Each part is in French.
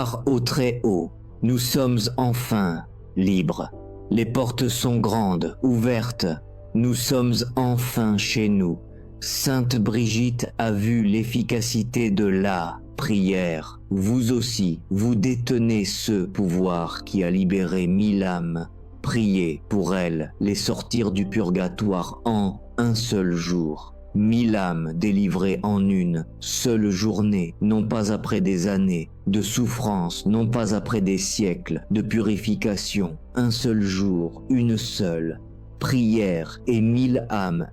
Gloire au Très-Haut, nous sommes enfin libres. Les portes sont grandes, ouvertes, nous sommes enfin chez nous. Sainte Brigitte a vu l'efficacité de la prière. Vous aussi, vous détenez ce pouvoir qui a libéré 1000 âmes. Priez pour elles, les sortir du purgatoire en un seul jour. 1000 âmes délivrées en une seule journée, non pas après des années de souffrance, non pas après des siècles de purification. Un seul jour, une seule prière et 1000 âmes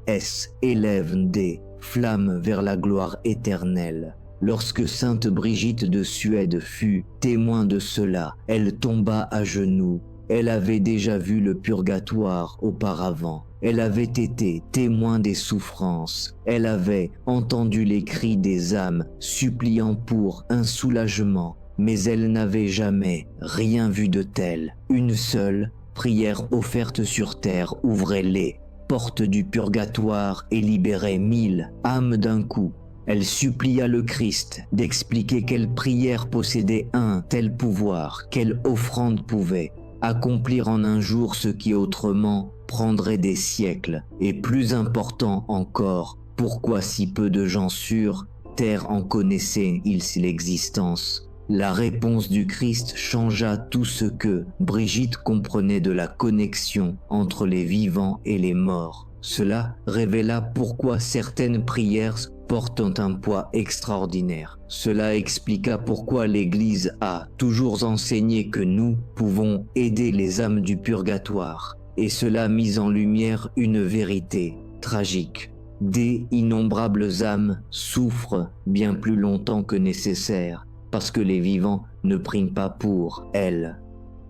élèvent des flammes vers la gloire éternelle. Lorsque Sainte Brigitte de Suède fut témoin de cela, elle tomba à genoux. Elle avait déjà vu le purgatoire auparavant. Elle avait été témoin des souffrances. Elle avait entendu les cris des âmes suppliant pour un soulagement, mais elle n'avait jamais rien vu de tel. Une seule prière offerte sur terre ouvrait les portes du purgatoire et libérait 1000 âmes d'un coup. Elle supplia le Christ d'expliquer quelle prière possédait un tel pouvoir, quelle offrande pouvait accomplir en un jour ce qui autrement prendrait des siècles. Et plus important encore, pourquoi si peu de gens sur terre en connaissaient-ils l'existence? La réponse du Christ changea tout ce que Brigitte comprenait de la connexion entre les vivants et les morts. Cela révéla pourquoi certaines prières portent un poids extraordinaire. Cela expliqua pourquoi l'Église a toujours enseigné que nous pouvons aider les âmes du purgatoire. Et cela mit en lumière une vérité tragique. Des innombrables âmes souffrent bien plus longtemps que nécessaire, parce que les vivants ne prient pas pour elles.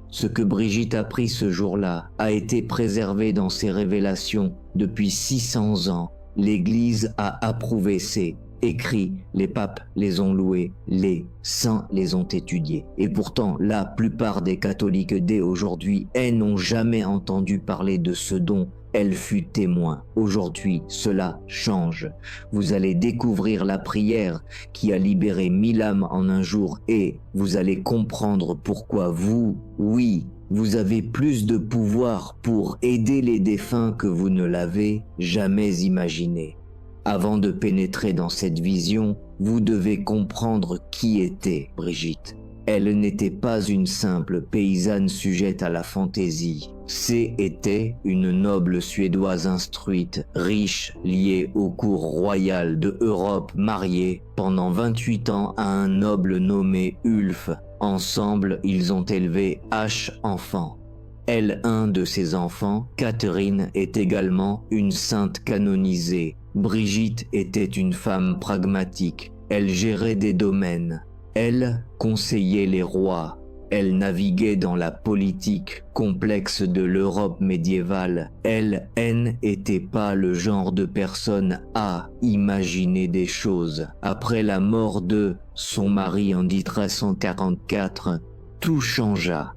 Ce que Brigitte apprit ce jour-là a été préservé dans ses révélations depuis 600 ans. L'Église a approuvé ces écrits, les papes les ont loués, les saints les ont étudiés. Et pourtant, la plupart des catholiques dès aujourd'hui, elles n'ont jamais entendu parler de ce dont elle fut témoin. Aujourd'hui, cela change. Vous allez découvrir la prière qui a libéré 1000 âmes en un jour et vous allez comprendre pourquoi vous, oui, vous avez plus de pouvoir pour aider les défunts que vous ne l'avez jamais imaginé. Avant de pénétrer dans cette vision, vous devez comprendre qui était Brigitte. Elle n'était pas une simple paysanne sujette à la fantaisie. Était une noble Suédoise instruite, riche, liée au cour royal de Europe, mariée pendant 28 ans à un noble nommé Ulf. Ensemble, ils ont élevé H enfants. Elle, un de ses enfants, Catherine, est également une sainte canonisée. Brigitte était une femme pragmatique. Elle gérait des domaines. Elle conseillait les rois. Elle naviguait dans la politique complexe de l'Europe médiévale. Elle n'était pas le genre de personne à imaginer des choses. Après la mort de son mari en 1344, tout changea.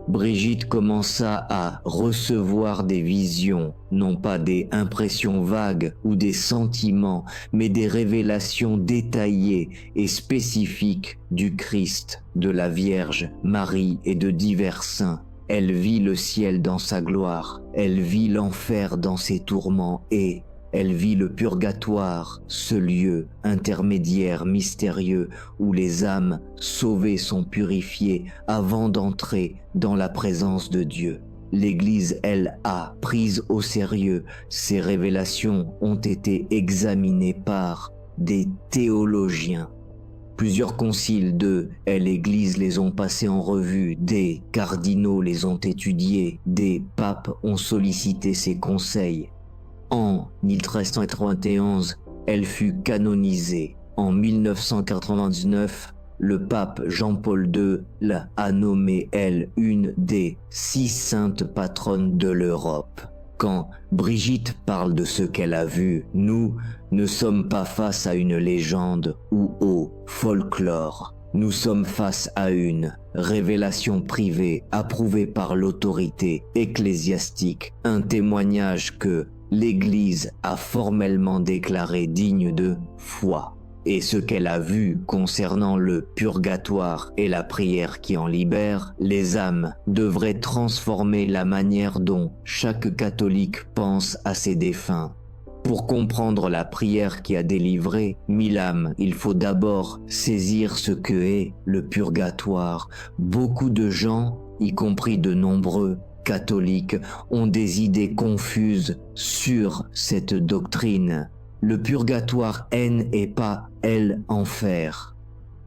Brigitte commença à recevoir des visions, non pas des impressions vagues ou des sentiments, mais des révélations détaillées et spécifiques du Christ, de la Vierge, Marie et de divers saints. Elle vit le ciel dans sa gloire, elle vit l'enfer dans ses tourments et elle vit le purgatoire, ce lieu intermédiaire mystérieux où les âmes sauvées sont purifiées avant d'entrer dans la présence de Dieu. L'Église, elle, a pris au sérieux. Ces révélations ont été examinées par des théologiens. Plusieurs conciles de l'Église les ont passés en revue, des cardinaux les ont étudiés, des papes ont sollicité ses conseils. En 1391, elle fut canonisée. En 1999, le pape Jean-Paul II l'a nommée, elle, une des 6 saintes patronnes de l'Europe. Quand Brigitte parle de ce qu'elle a vu, nous ne sommes pas face à une légende ou au folklore. Nous sommes face à une révélation privée approuvée par l'autorité ecclésiastique, un témoignage que l'Église a formellement déclaré digne de foi. et ce qu'elle a vu concernant le purgatoire et la prière qui en libère, les âmes devraient transformer la manière dont chaque catholique pense à ses défunts. Pour comprendre la prière qui a délivré 1000 âmes, il faut d'abord saisir ce que est le purgatoire. Beaucoup de gens, y compris de nombreux catholiques, ont des idées confuses sur cette doctrine. Le purgatoire N et pas L enfer.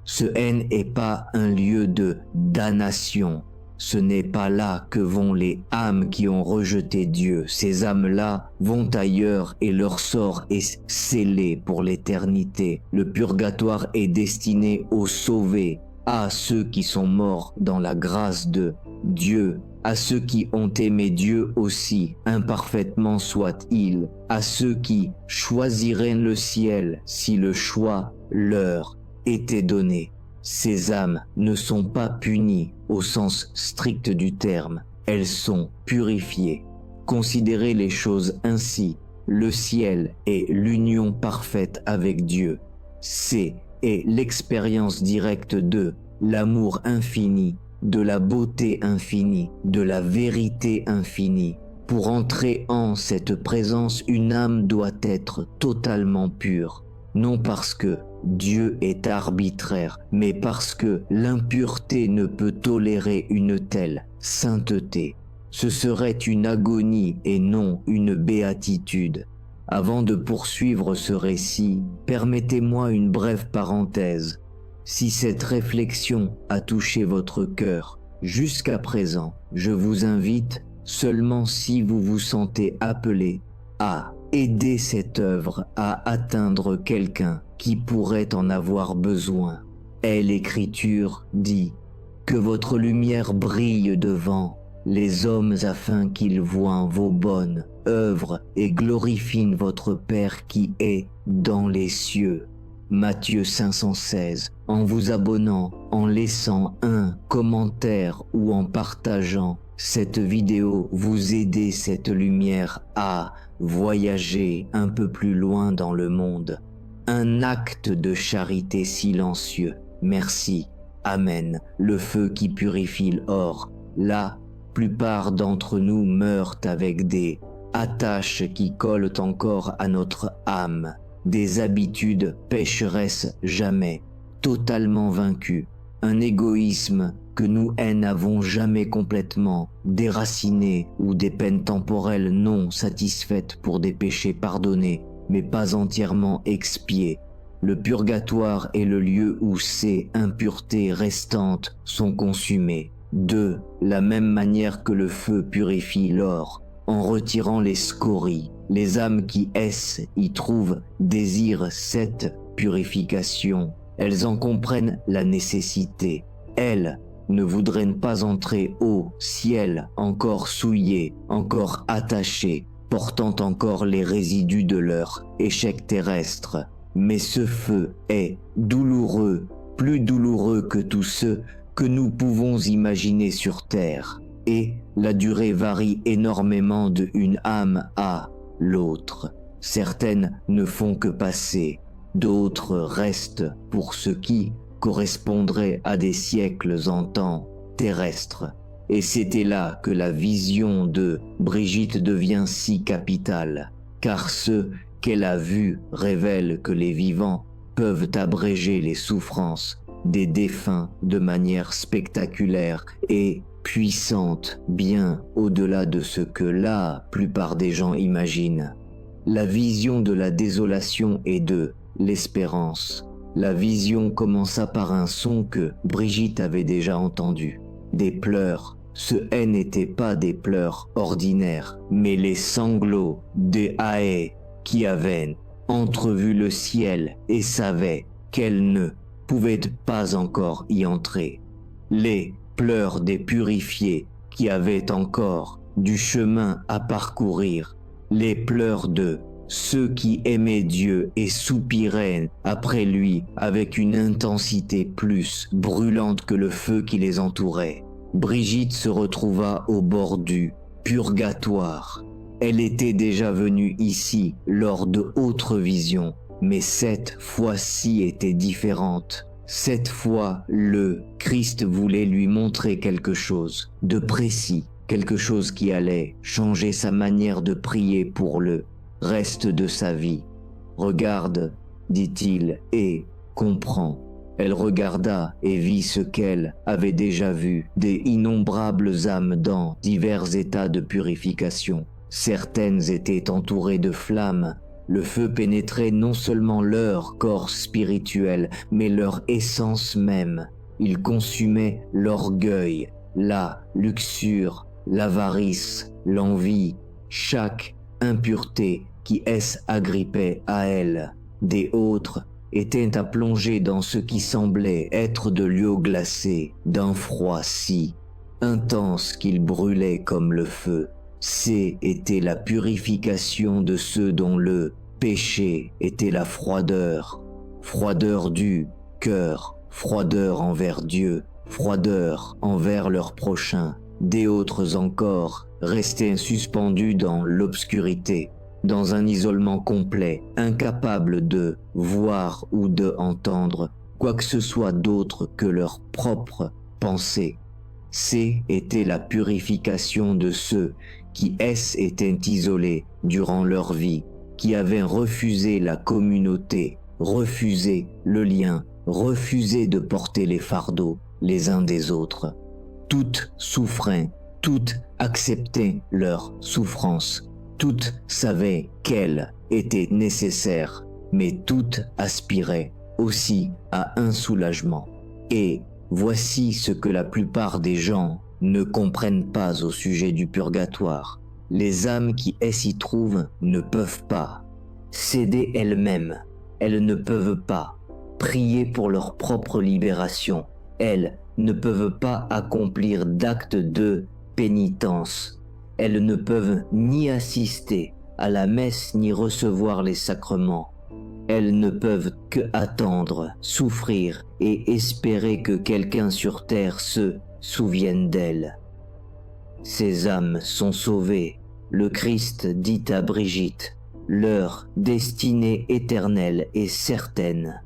Ce N est pas un lieu de damnation. Ce n'est pas là que vont les âmes qui ont rejeté Dieu. Ces âmes-là vont ailleurs et leur sort est scellé pour l'éternité. Le purgatoire est destiné aux sauvés, à ceux qui sont morts dans la grâce de Dieu, à ceux qui ont aimé Dieu aussi, imparfaitement soit-il, à ceux qui choisiraient le ciel si le choix leur était donné. Ces âmes ne sont pas punies au sens strict du terme, elles sont purifiées. Considérez les choses ainsi, le ciel est l'union parfaite avec Dieu. C'est l'expérience directe de l'amour infini, de la beauté infinie, de la vérité infinie. Pour entrer en cette présence, une âme doit être totalement pure, non parce que Dieu est arbitraire, mais parce que l'impureté ne peut tolérer une telle sainteté. Ce serait une agonie et non une béatitude. Avant de poursuivre ce récit, permettez-moi une brève parenthèse. Si cette réflexion a touché votre cœur jusqu'à présent, je vous invite, seulement si vous vous sentez appelé, à aider cette œuvre à atteindre quelqu'un qui pourrait en avoir besoin. Et l'Écriture dit que votre lumière brille devant les hommes afin qu'ils voient vos bonnes œuvres et glorifient votre Père qui est dans les cieux. Matthieu 516. En vous abonnant, en laissant un commentaire ou en partageant cette vidéo, vous aidez cette lumière à voyager un peu plus loin dans le monde. Un acte de charité silencieux. Merci. Amen. Le feu qui purifie l'or. La plupart d'entre nous meurent avec des attaches qui collent encore à notre âme. Des habitudes pécheresses jamais, totalement vaincues. Un égoïsme que nous n'avons jamais complètement déraciné ou des peines temporelles non satisfaites pour des péchés pardonnés, mais pas entièrement expiés. Le purgatoire est le lieu où ces impuretés restantes sont consumées. De la même manière que le feu purifie l'or, en retirant les scories, les âmes qui y trouvent désirent cette purification. Elles en comprennent la nécessité. Elles ne voudraient pas entrer au ciel encore souillées, encore attachées, portant encore les résidus de leur échec terrestre. Mais ce feu est douloureux, plus douloureux que tous ceux que nous pouvons imaginer sur terre. Et la durée varie énormément d'une âme à l'autre. Certaines ne font que passer, d'autres restent pour ce qui correspondrait à des siècles en temps terrestre. Et c'était là que la vision de Brigitte devient si capitale, car ce qu'elle a vu révèle que les vivants peuvent abréger les souffrances des défunts de manière spectaculaire et puissante, bien au-delà de ce que la plupart des gens imaginent. La vision de la désolation et de l'espérance. La vision commença par un son que Brigitte avait déjà entendu. Des pleurs. Ce n'étaient pas des pleurs ordinaires, mais les sanglots des Aé qui avaient entrevu le ciel et savaient qu'elles ne pouvaient pas encore y entrer. Les pleurs des purifiés qui avaient encore du chemin à parcourir. Les pleurs de ceux qui aimaient Dieu et soupiraient après lui avec une intensité plus brûlante que le feu qui les entourait. Brigitte se retrouva au bord du purgatoire. Elle était déjà venue ici lors de autres visions, Mais cette fois-ci était différente. Cette fois, le Christ voulait lui montrer quelque chose de précis, quelque chose qui allait changer sa manière de prier pour le reste de sa vie. « Regarde, dit-il, et comprends. » Elle regarda et vit ce qu'elle avait déjà vu, des innombrables âmes dans divers états de purification. Certaines étaient entourées de flammes. Le feu pénétrait non seulement leur corps spirituel, mais leur essence même. Il consumait l'orgueil, la luxure, l'avarice, l'envie, chaque impureté qui s'agrippait à elle. Des autres étaient à plonger dans ce qui semblait être de l'eau glacée, d'un froid si intense qu'il brûlait comme le feu. Était la purification de ceux dont le péché était la froideur. Froideur du cœur, froideur envers Dieu, froideur envers leur prochain. Des autres encore restaient suspendus dans l'obscurité, dans un isolement complet, incapables de voir ou de entendre quoi que ce soit d'autre que leur propre pensée. Était la purification de ceux qui étaient isolés durant leur vie, qui avaient refusé la communauté, refusé le lien, refusé de porter les fardeaux les uns des autres. Toutes souffraient, toutes acceptaient leur souffrance, toutes savaient qu'elle était nécessaire, mais toutes aspiraient aussi à un soulagement. Et voici ce que la plupart des gens ne comprennent pas au sujet du purgatoire. Les âmes qui s'y trouvent ne peuvent pas céder elles-mêmes. Elles ne peuvent pas prier pour leur propre libération. Elles ne peuvent pas accomplir d'actes de pénitence. Elles ne peuvent ni assister à la messe ni recevoir les sacrements. Elles ne peuvent que attendre, souffrir et espérer que quelqu'un sur terre se souvienne d'elles. Ces âmes sont sauvées. Le Christ dit à Brigitte, leur destinée éternelle est certaine.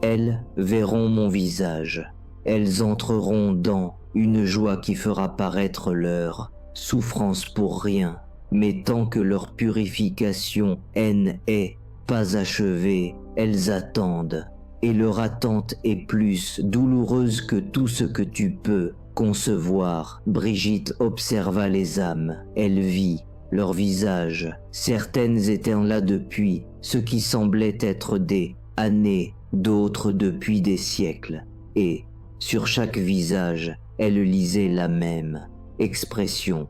Elles verront mon visage. Elles entreront dans une joie qui fera paraître leur souffrance pour rien. Mais tant que leur purification n'est pas achevée, elles attendent. Et leur attente est plus douloureuse que tout ce que tu peux concevoir. Brigitte observa les âmes. Elle vit leur visage. Certaines étaient là depuis ce qui semblait être des années, d'autres depuis des siècles. Et sur chaque visage, elle lisait la même expression.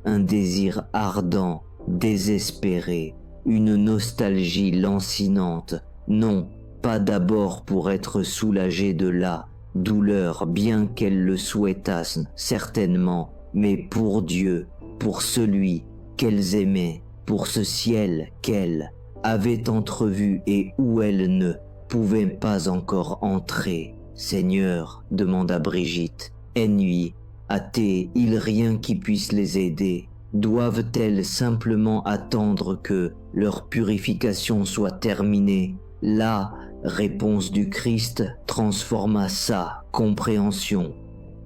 Un désir ardent, désespéré, une nostalgie lancinante. Non, pas d'abord pour être soulagée de la douleur, bien qu'elles le souhaitassent certainement, mais pour Dieu, pour celui qu'elles aimaient, pour ce ciel qu'elles avaient entrevu et où elles ne pouvaient pas encore entrer. Seigneur, demanda Brigitte, nuit, a-t-il rien qui puisse les aider? Doivent-elles simplement attendre que leur purification soit terminée? La réponse du Christ transforma sa compréhension.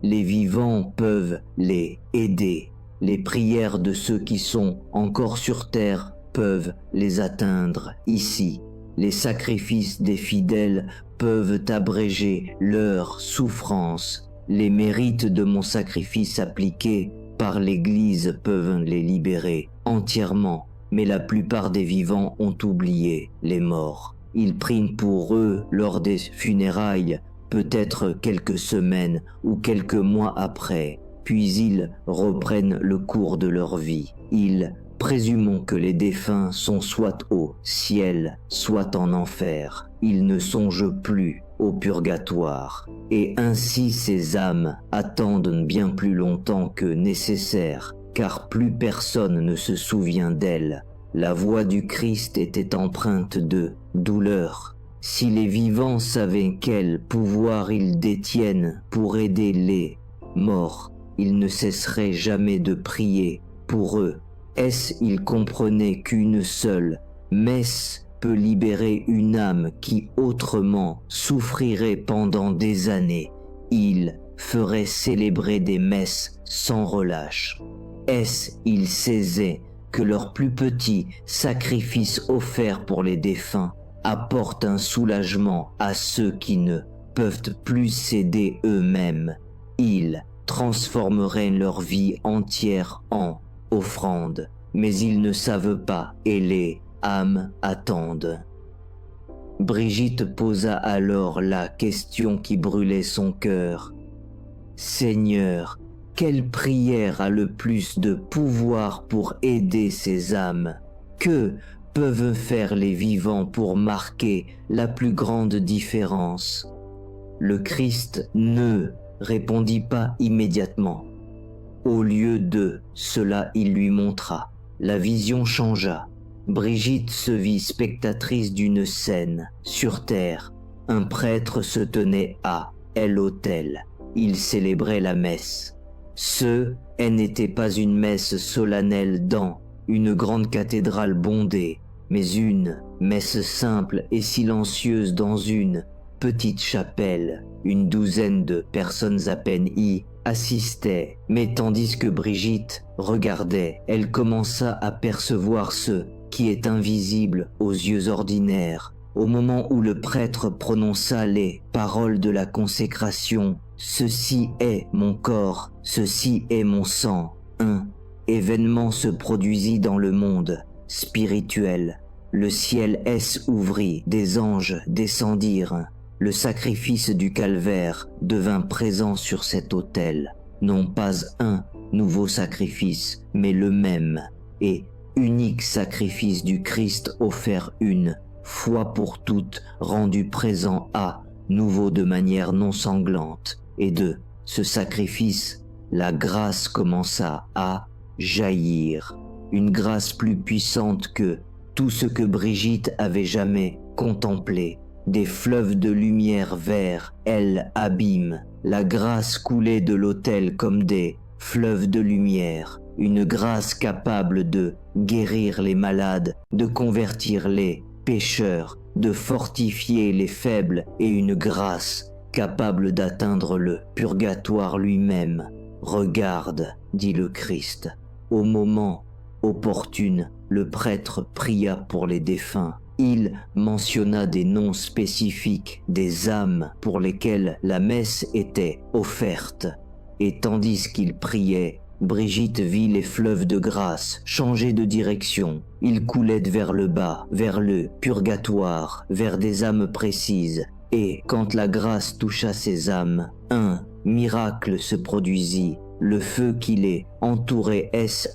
Les vivants peuvent les aider. Les prières de ceux qui sont encore sur terre peuvent les atteindre ici. Les sacrifices des fidèles peuvent abréger leur souffrance. Les mérites de mon sacrifice appliqués par l'Église peuvent les libérer entièrement, mais la plupart des vivants ont oublié les morts. Ils prient pour eux lors des funérailles, peut-être quelques semaines ou quelques mois après, puis ils reprennent le cours de leur vie. Présumons que les défunts sont soit au ciel, soit en enfer. Ils ne songent plus au purgatoire. Et ainsi ces âmes attendent bien plus longtemps que nécessaire, car plus personne ne se souvient d'elles. La voix du Christ était empreinte de douleur. Si les vivants savaient quel pouvoir ils détiennent pour aider les morts, ils ne cesseraient jamais de prier pour eux. Ils comprenaient qu'une seule messe peut libérer une âme qui autrement souffrirait pendant des années, il ferait célébrer des messes sans relâche. Est-ce, ils saisaient, que leur plus petit sacrifice offert pour les défunts apporte un soulagement à ceux qui ne peuvent plus s'aider eux-mêmes. Ils transformeraient leur vie entière en offrande, mais ils ne savent pas et les âmes attendent. Brigitte posa alors la question qui brûlait son cœur. « Seigneur, quelle prière a le plus de pouvoir pour aider ces âmes? Que peuvent faire les vivants pour marquer la plus grande différence ?» Le Christ ne répondit pas immédiatement. Au lieu de cela, il lui montra. La vision changea. Brigitte se vit spectatrice d'une scène. Sur terre, un prêtre se tenait à l'autel. Il célébrait la messe. Elle n'était pas une messe solennelle dans une grande cathédrale bondée, mais une messe simple et silencieuse dans une petite chapelle. Une douzaine de personnes à peine y assistaient, mais tandis que Brigitte regardait, elle commença à percevoir ce qui est invisible aux yeux ordinaires. Au moment où le prêtre prononça les paroles de la consécration, « Ceci est mon corps, ceci est mon sang », un événement se produisit dans le monde spirituel. Le ciel s'ouvrit, des anges descendirent. Le sacrifice du calvaire devint présent sur cet autel. Non pas un nouveau sacrifice, mais le même et unique sacrifice du Christ offert une fois pour toutes, rendu présent à nouveau de manière non sanglante. Et de ce sacrifice, la grâce commença à jaillir. Une grâce plus puissante que tout ce que Brigitte avait jamais contemplé. Des fleuves de lumière vers l'abîme. La grâce coulait de l'autel comme des fleuves de lumière. Une grâce capable de guérir les malades, de convertir les pécheurs, de fortifier les faibles, et une grâce capable d'atteindre le purgatoire lui-même. « Regarde, dit le Christ. » Au moment opportun, le prêtre pria pour les défunts. Il mentionna des noms spécifiques des âmes pour lesquelles la messe était offerte. Et tandis qu'il priait, Brigitte vit les fleuves de grâce changer de direction. Ils coulaient vers le bas, vers le purgatoire, vers des âmes précises. Et quand la grâce toucha ces âmes, un miracle se produisit. Le feu qui les entourait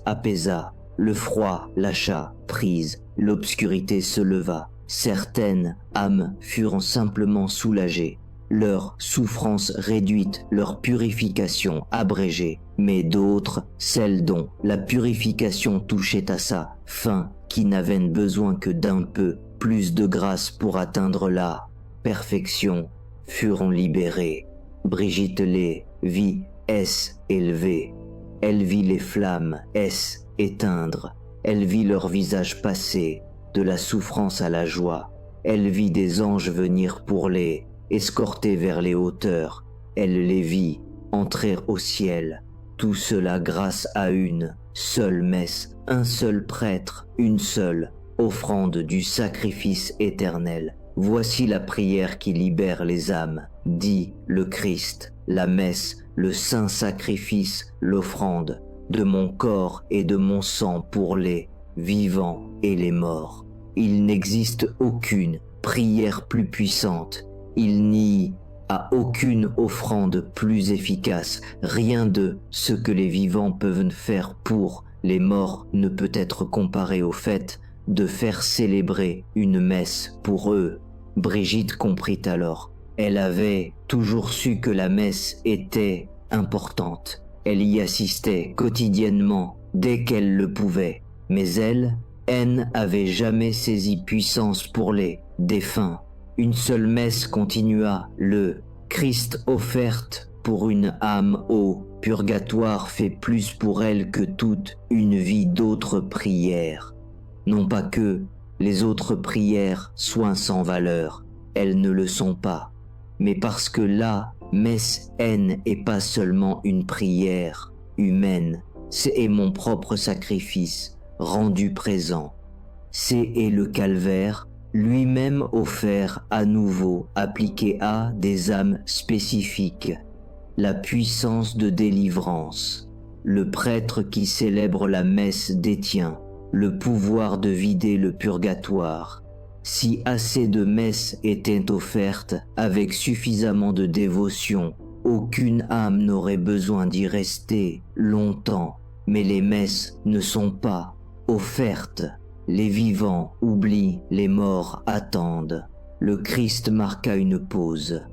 apaisa. Le froid lâcha prise. L'obscurité se leva. Certaines âmes furent simplement soulagées. Leur souffrance réduite, leur purification abrégée, mais d'autres, celles dont la purification touchait à sa fin, qui n'avaient besoin que d'un peu plus de grâce pour atteindre la perfection, furent libérées. Brigitte les vit s'élever. Elle vit les flammes s'éteindre. Elle vit leur visage passer de la souffrance à la joie. Elle vit des anges venir pour les escortés vers les hauteurs. Elle les vit entrer au ciel. Tout cela grâce à une seule messe, un seul prêtre, une seule offrande du sacrifice éternel. Voici la prière qui libère les âmes, dit le Christ. La messe, le saint sacrifice, l'offrande de mon corps et de mon sang pour les vivants et les morts. Il n'existe aucune prière plus puissante. Il n'y a aucune offrande plus efficace. Rien de ce que les vivants peuvent faire pour les morts ne peut être comparé au fait de faire célébrer une messe pour eux. Brigitte comprit alors. Elle avait toujours su que la messe était importante. Elle y assistait quotidiennement dès qu'elle le pouvait. Mais elle n'avait jamais saisi puissance pour les défunts. Une seule messe continua. Le Christ offerte pour une âme au purgatoire fait plus pour elle que toute une vie d'autres prières. Non pas que les autres prières soient sans valeur, elles ne le sont pas. Mais parce que la messe N est pas seulement une prière humaine, c'est mon propre sacrifice rendu présent. C'est le calvaire lui-même offert à nouveau, appliqué à des âmes spécifiques. La puissance de délivrance. Le prêtre qui célèbre la messe détient le pouvoir de vider le purgatoire. Si assez de messes étaient offertes avec suffisamment de dévotion, aucune âme n'aurait besoin d'y rester longtemps. Mais les messes ne sont pas offertes. Les vivants oublient, les morts attendent. Le Christ marqua une pause.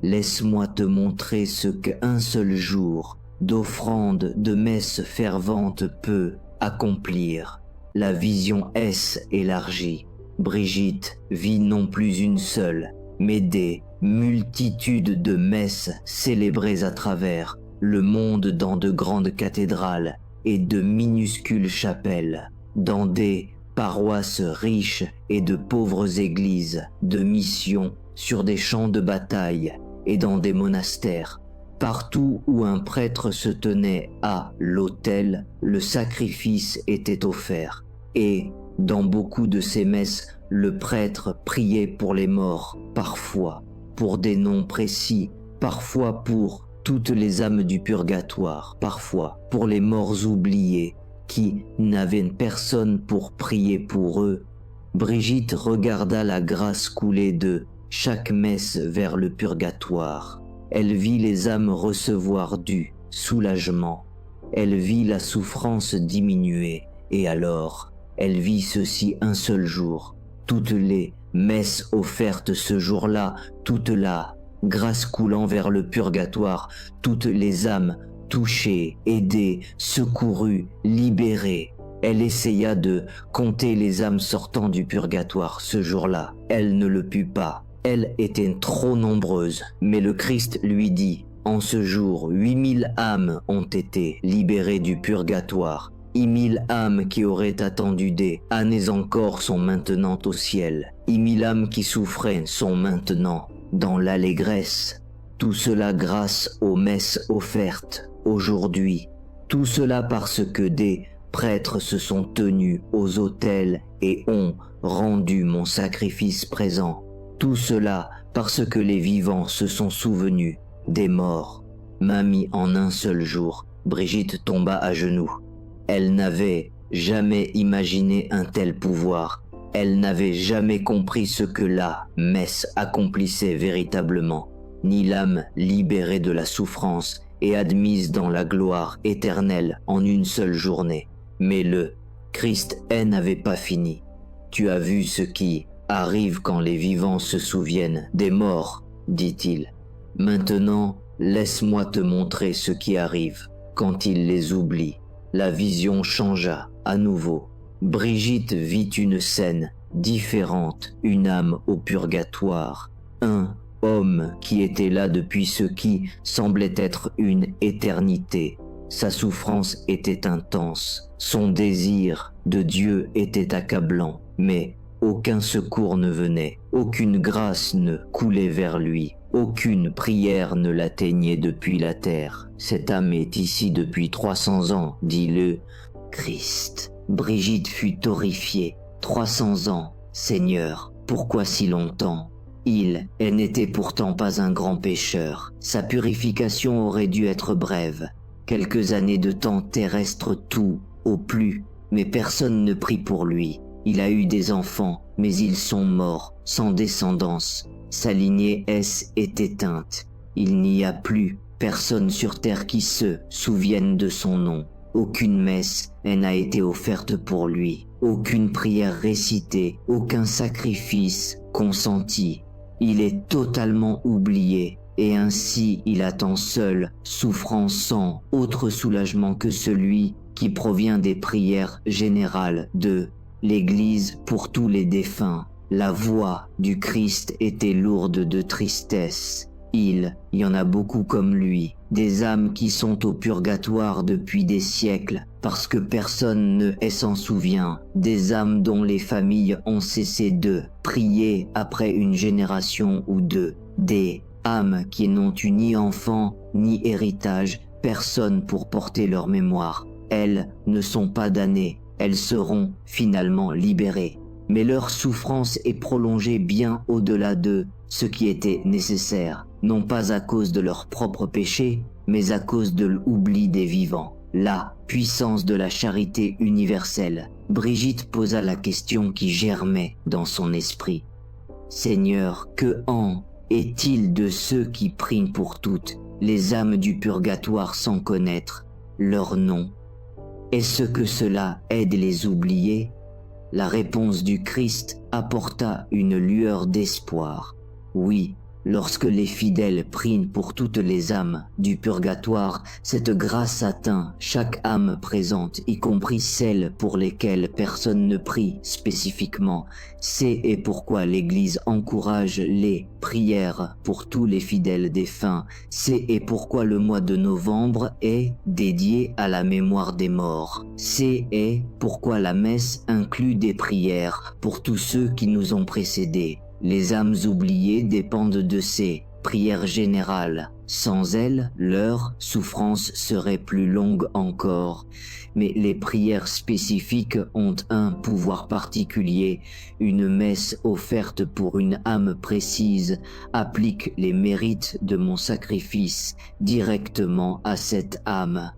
Laisse-moi te montrer ce qu'un seul jour d'offrande de messe fervente peut accomplir. La vision est élargie. Brigitte vit non plus une seule, mais des multitudes de messes célébrées à travers le monde dans de grandes cathédrales et de minuscules chapelles, dans des paroisses riches et de pauvres églises, de missions, sur des champs de bataille et dans des monastères. Partout où un prêtre se tenait à l'autel, le sacrifice était offert. Et, dans beaucoup de ces messes, le prêtre priait pour les morts, parfois pour des noms précis, parfois pour toutes les âmes du purgatoire, parfois pour les morts oubliés, qui n'avaient personne pour prier pour eux. Brigitte regarda la grâce couler de chaque messe vers le purgatoire. Elle vit les âmes recevoir du soulagement. Elle vit la souffrance diminuer. Et alors, elle vit ceci un seul jour. Toutes les messes offertes ce jour-là, toute la grâce coulant vers le purgatoire, toutes les âmes touchées, aidées, secourues, libérées. Elle essaya de compter les âmes sortant du purgatoire ce jour-là. Elle ne le put pas. Elles étaient trop nombreuses, mais le Christ lui dit, en ce jour, 8000 âmes ont été libérées du purgatoire. 1000 âmes qui auraient attendu des années encore sont maintenant au ciel. 1000 âmes qui souffraient sont maintenant dans l'allégresse. Tout cela grâce aux messes offertes aujourd'hui. Tout cela parce que des prêtres se sont tenus aux autels et ont rendu mon sacrifice présent. Tout cela parce que les vivants se sont souvenus des morts. Mamie, en un seul jour, Brigitte tomba à genoux. Elle n'avait jamais imaginé un tel pouvoir. Elle n'avait jamais compris ce que la messe accomplissait véritablement, ni l'âme libérée de la souffrance et admise dans la gloire éternelle en une seule journée. Mais le Christ n'avait pas fini. Tu as vu ce qui arrive quand les vivants se souviennent des morts, dit-il. Maintenant, laisse-moi te montrer ce qui arrive quand ils les oublient. La vision changea à nouveau. Brigitte vit une scène différente, une âme au purgatoire, un homme qui était là depuis ce qui semblait être une éternité. Sa souffrance était intense, son désir de Dieu était accablant, mais aucun secours ne venait, aucune grâce ne coulait vers lui, aucune prière ne l'atteignait depuis la terre. Cette âme est ici depuis 300 ans, dit le Christ. Brigitte fut horrifiée. 300 ans, Seigneur, pourquoi si longtemps? Elle n'était pourtant pas un grand pécheur. Sa purification aurait dû être brève. Quelques années de temps terrestre tout, au plus, mais personne ne prie pour lui. Il a eu des enfants, mais ils sont morts, sans descendance. Sa lignée est éteinte. Il n'y a plus personne sur terre qui se souvienne de son nom. Aucune messe n'a été offerte pour lui. Aucune prière récitée, aucun sacrifice consenti. Il est totalement oublié. Et ainsi il attend seul, souffrant sans autre soulagement que celui qui provient des prières générales de l'Église pour tous les défunts. La voix du Christ était lourde de tristesse. Il y en a beaucoup comme lui, des âmes qui sont au purgatoire depuis des siècles, parce que personne ne s'en souvient, des âmes dont les familles ont cessé de prier après une génération ou deux, des âmes qui n'ont eu ni enfant, ni héritage, personne pour porter leur mémoire. Elles ne sont pas damnées, elles seront finalement libérées. Mais leur souffrance est prolongée bien au-delà de ce qui était nécessaire, non pas à cause de leur propre péché, mais à cause de l'oubli des vivants. La puissance de la charité universelle. Brigitte posa la question qui germait dans son esprit. Seigneur, que en est-il de ceux qui prient pour toutes, les âmes du purgatoire sans connaître leur nom? Est-ce que cela aide les oubliés? La réponse du Christ apporta une lueur d'espoir. Oui, lorsque les fidèles prient pour toutes les âmes du purgatoire, cette grâce atteint chaque âme présente, y compris celles pour lesquelles personne ne prie spécifiquement. C'est et pourquoi l'Église encourage les prières pour tous les fidèles défunts. C'est et pourquoi le mois de novembre est dédié à la mémoire des morts. C'est et pourquoi la messe inclut des prières pour tous ceux qui nous ont précédés. Les âmes oubliées dépendent de ces prières générales. Sans elles, leur souffrance serait plus longue encore. Mais les prières spécifiques ont un pouvoir particulier. Une messe offerte pour une âme précise applique les mérites de mon sacrifice directement à cette âme.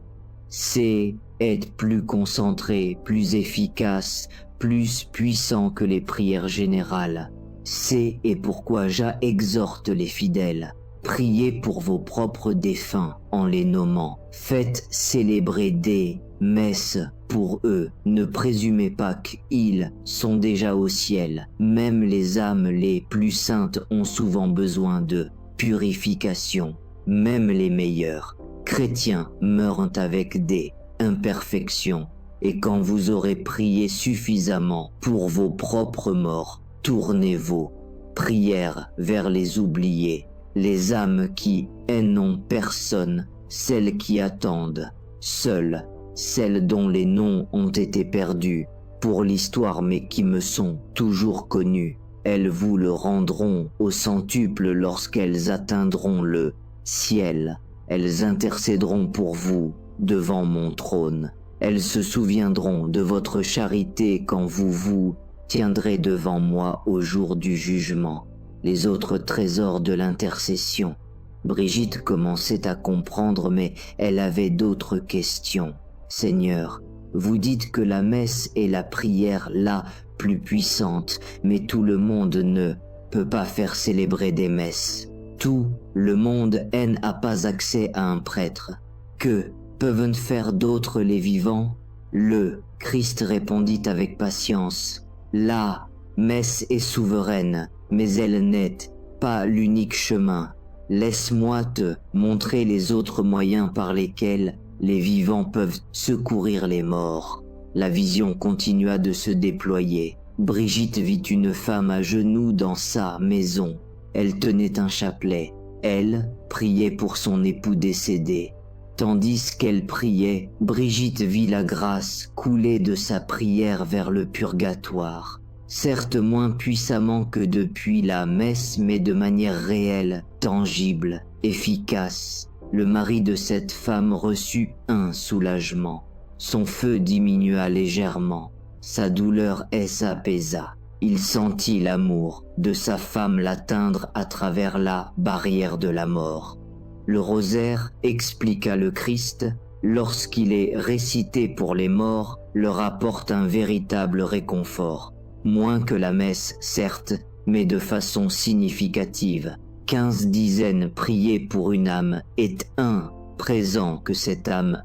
C'est être plus concentré, plus efficace, plus puissant que les prières générales. C'est et pourquoi j'exhorte les fidèles. Priez pour vos propres défunts en les nommant. Faites célébrer des messes pour eux. Ne présumez pas qu'ils sont déjà au ciel. Même les âmes les plus saintes ont souvent besoin de purification. Même les meilleurs chrétiens meurent avec des imperfections. Et quand vous aurez prié suffisamment pour vos propres morts, tournez vos prières vers les oubliés, les âmes qui n'ont personne, celles qui attendent, seules, celles dont les noms ont été perdus pour l'histoire mais qui me sont toujours connues. Elles vous le rendront au centuple lorsqu'elles atteindront le ciel. Elles intercéderont pour vous devant mon trône. Elles se souviendront de votre charité quand vous vous tiendrez devant moi au jour du jugement. Les autres trésors de l'intercession. Brigitte commençait à comprendre, mais elle avait d'autres questions. Seigneur, vous dites que la messe est la prière la plus puissante, mais tout le monde ne peut pas faire célébrer des messes. Tout le monde n'a pas accès à un prêtre. Que peuvent faire d'autres les vivants? Le Christ répondit avec patience. La messe est souveraine, mais elle n'est pas l'unique chemin. Laisse-moi te montrer les autres moyens par lesquels les vivants peuvent secourir les morts. La vision continua de se déployer. Brigitte vit une femme à genoux dans sa maison. Elle tenait un chapelet. Elle priait pour son époux décédé. Tandis qu'elle priait, Brigitte vit la grâce couler de sa prière vers le purgatoire. Certes moins puissamment que depuis la messe, mais de manière réelle, tangible, efficace. Le mari de cette femme reçut un soulagement. Son feu diminua légèrement. Sa douleur s'apaisa. Il sentit l'amour de sa femme l'atteindre à travers la barrière de la mort. Le rosaire, expliqua le Christ, lorsqu'il est récité pour les morts, leur apporte un véritable réconfort. Moins que la messe, certes, mais de façon significative. 15 dizaines priées pour une âme est un présent que cette âme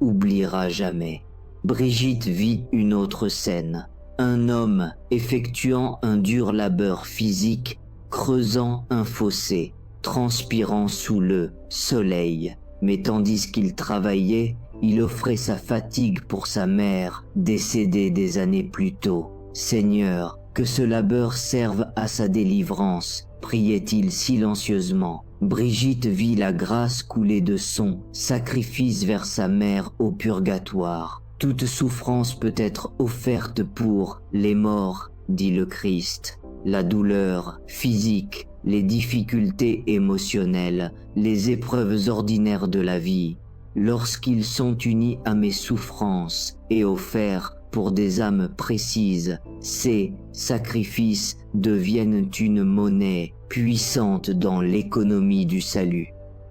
oubliera jamais. Brigitte vit une autre scène. Un homme effectuant un dur labeur physique, creusant un fossé, transpirant sous le soleil, mais tandis qu'il travaillait, il offrait sa fatigue pour sa mère, décédée des années plus tôt. Seigneur, que ce labeur serve à sa délivrance, priait-il silencieusement. Brigitte vit la grâce couler de son sacrifice vers sa mère au purgatoire. Toute souffrance peut être offerte pour les morts, dit le Christ. La douleur physique, les difficultés émotionnelles, les épreuves ordinaires de la vie, lorsqu'ils sont unis à mes souffrances et offerts pour des âmes précises, ces sacrifices deviennent une monnaie puissante dans l'économie du salut.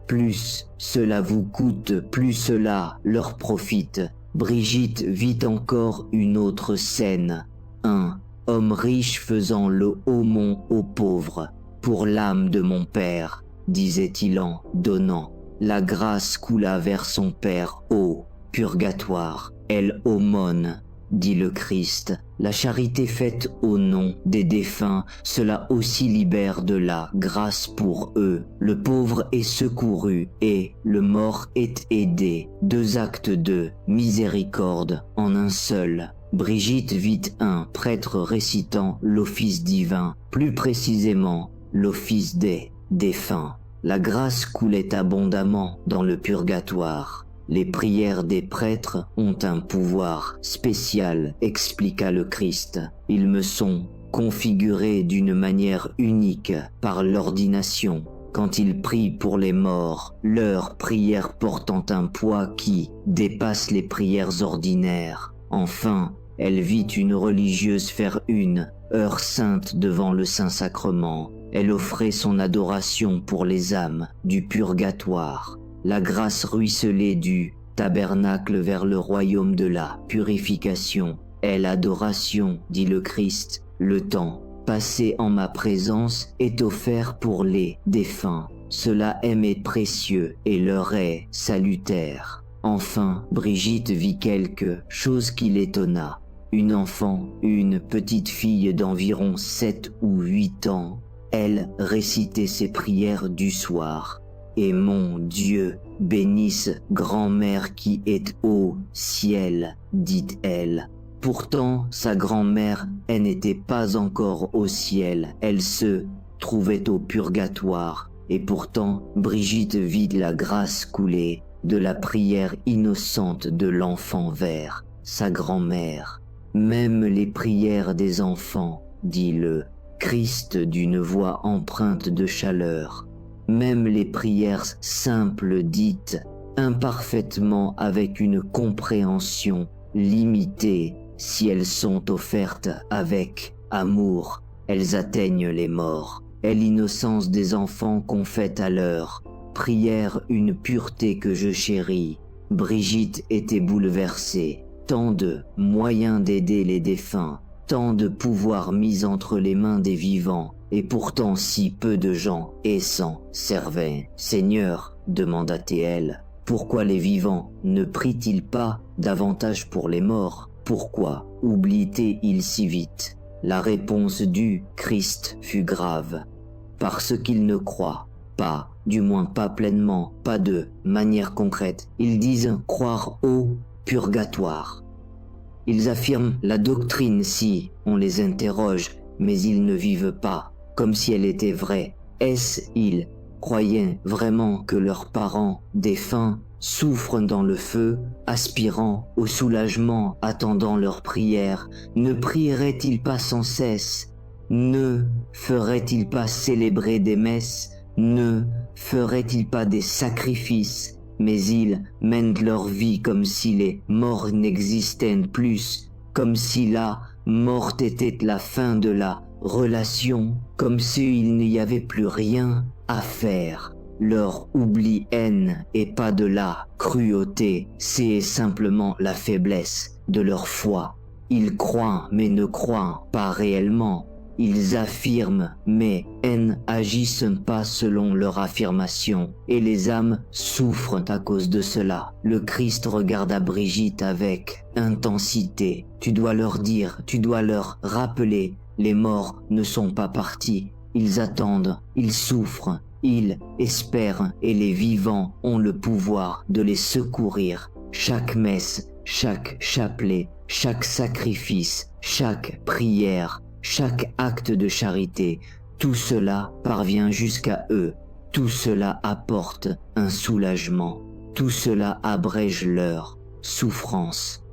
Plus cela vous coûte, plus cela leur profite. Brigitte vit encore une autre scène. Un homme riche faisant le aumône aux pauvres. Pour l'âme de mon père, disait-il en donnant. La grâce coula vers son père au purgatoire. Elle aumône, dit le Christ. La charité faite au nom des défunts, cela aussi libère de la grâce pour eux. Le pauvre est secouru et le mort est aidé. 2 actes de miséricorde en un seul. Brigitte vit un prêtre récitant l'office divin, plus précisément l'office des défunts. La grâce coulait abondamment dans le purgatoire. Les prières des prêtres ont un pouvoir spécial, expliqua le Christ. Ils me sont configurés d'une manière unique par l'ordination. Quand ils prient pour les morts, leurs prières portant un poids qui dépasse les prières ordinaires. Enfin, elle vit une religieuse faire une heure sainte devant le Saint-Sacrement. Elle offrait son adoration pour les âmes du purgatoire. La grâce ruisselait du tabernacle vers le royaume de la purification. Et l'adoration, dit le Christ, le temps passé en ma présence est offert pour les défunts. Cela m'est précieux et leur est salutaire. Enfin, Brigitte vit quelque chose qui l'étonna. Une enfant, une petite fille d'environ 7 ou 8 ans, elle récitait ses prières du soir. Et mon Dieu bénisse grand-mère qui est au ciel, dit-elle. Pourtant, sa grand-mère, elle n'était pas encore au ciel, elle se trouvait au purgatoire. Et pourtant, Brigitte vit la grâce couler de la prière innocente de l'enfant vers sa grand-mère. Même les prières des enfants, dit le Christ d'une voix empreinte de chaleur, même les prières simples dites imparfaitement avec une compréhension limitée, si elles sont offertes avec amour, elles atteignent les morts. Et l'innocence des enfants confère à leur prière une pureté que je chéris. Brigitte était bouleversée. Tant de moyens d'aider les défunts, tant de pouvoirs mis entre les mains des vivants, et pourtant si peu de gens s'en servaient. Seigneur, demanda-t-elle, pourquoi les vivants ne prient-ils pas davantage pour les morts? Pourquoi oublient-ils si vite? La réponse du Christ fut grave. Parce qu'ils ne croient pas, du moins pas pleinement, pas de manière concrète. Ils disent croire au purgatoire. Ils affirment la doctrine si on les interroge, mais ils ne vivent pas comme si elle était vraie. Est-ce ils croyaient vraiment que leurs parents défunts souffrent dans le feu, aspirant au soulagement, attendant leur prière? Ne prieraient-ils pas sans cesse? Ne feraient-ils pas célébrer des messes? Ne feraient-ils pas des sacrifices? Mais ils mènent leur vie comme si les morts n'existaient plus, comme si la mort était la fin de la relation, comme s'il n'y avait plus rien à faire. Leur oubli haine et pas de la cruauté, c'est simplement la faiblesse de leur foi. Ils croient mais ne croient pas réellement. Ils affirment, mais n'agissent pas selon leur affirmation, et les âmes souffrent à cause de cela. Le Christ regarda Brigitte avec intensité. Tu dois leur dire, tu dois leur rappeler, les morts ne sont pas partis. Ils attendent, ils souffrent, ils espèrent, et les vivants ont le pouvoir de les secourir. Chaque messe, chaque chapelet, chaque sacrifice, chaque prière, chaque acte de charité, tout cela parvient jusqu'à eux Tout cela apporte un soulagement. Tout cela abrège leur souffrance.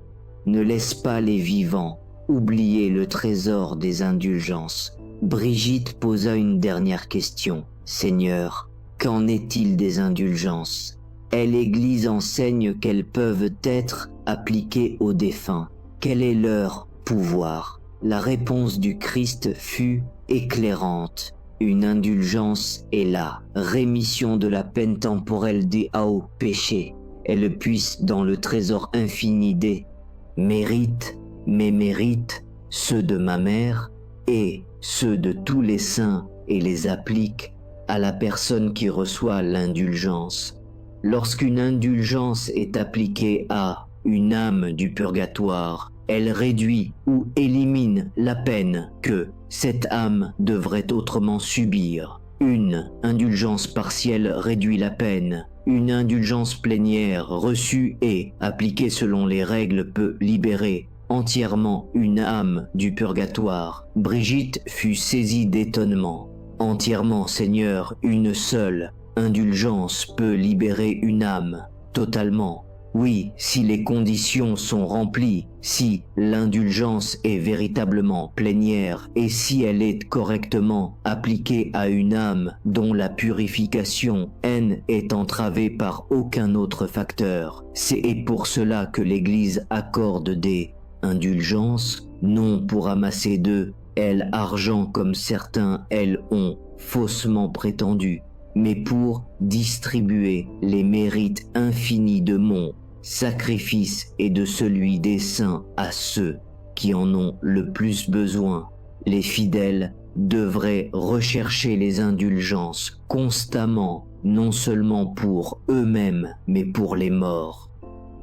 Ne laisse pas les vivants oublier le trésor des indulgences. Brigitte posa une dernière question. Seigneur, qu'en est-il des indulgences? Et l'Église enseigne qu'elles peuvent être appliquées aux défunts. Quel est leur pouvoir? La réponse du Christ fut éclairante. Une indulgence est la rémission de la peine temporelle des hauts péchés. Elle puise dans le trésor infini des mérites, mes mérites, ceux de ma mère et ceux de tous les saints, et les applique à la personne qui reçoit l'indulgence. Lorsqu'une indulgence est appliquée à une âme du purgatoire, elle réduit ou élimine la peine que cette âme devrait autrement subir. Une indulgence partielle réduit la peine. Une indulgence plénière reçue et appliquée selon les règles peut libérer entièrement une âme du purgatoire. Brigitte fut saisie d'étonnement. Entièrement, Seigneur, une seule indulgence peut libérer une âme, totalement. Oui, si les conditions sont remplies, si l'indulgence est véritablement plénière et si elle est correctement appliquée à une âme dont la purification est entravée par aucun autre facteur. C'est pour cela que l'Église accorde des indulgences, non pour amasser d'eux, argent comme certains, elles ont faussement prétendu, mais pour distribuer les mérites infinis de mon sacrifice et de celui des saints à ceux qui en ont le plus besoin. Les fidèles devraient rechercher les indulgences constamment, non seulement pour eux-mêmes, mais pour les morts.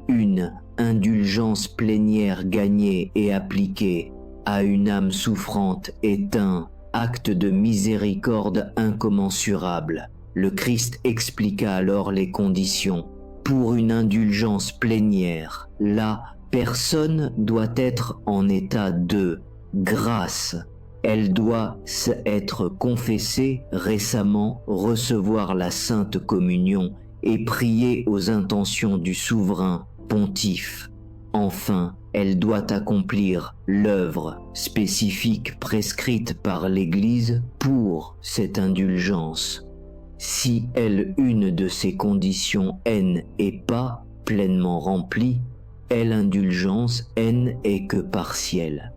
Une indulgence plénière gagnée et appliquée à une âme souffrante est un acte de miséricorde incommensurable. Le Christ expliqua alors les conditions. Pour une indulgence plénière, la personne doit être en état de grâce. Elle doit être confessée récemment, recevoir la Sainte Communion et prier aux intentions du souverain pontife. Enfin, elle doit accomplir l'œuvre spécifique prescrite par l'Église pour cette indulgence. Si une de ces conditions n'est pas pleinement remplie, l'indulgence est que partielle.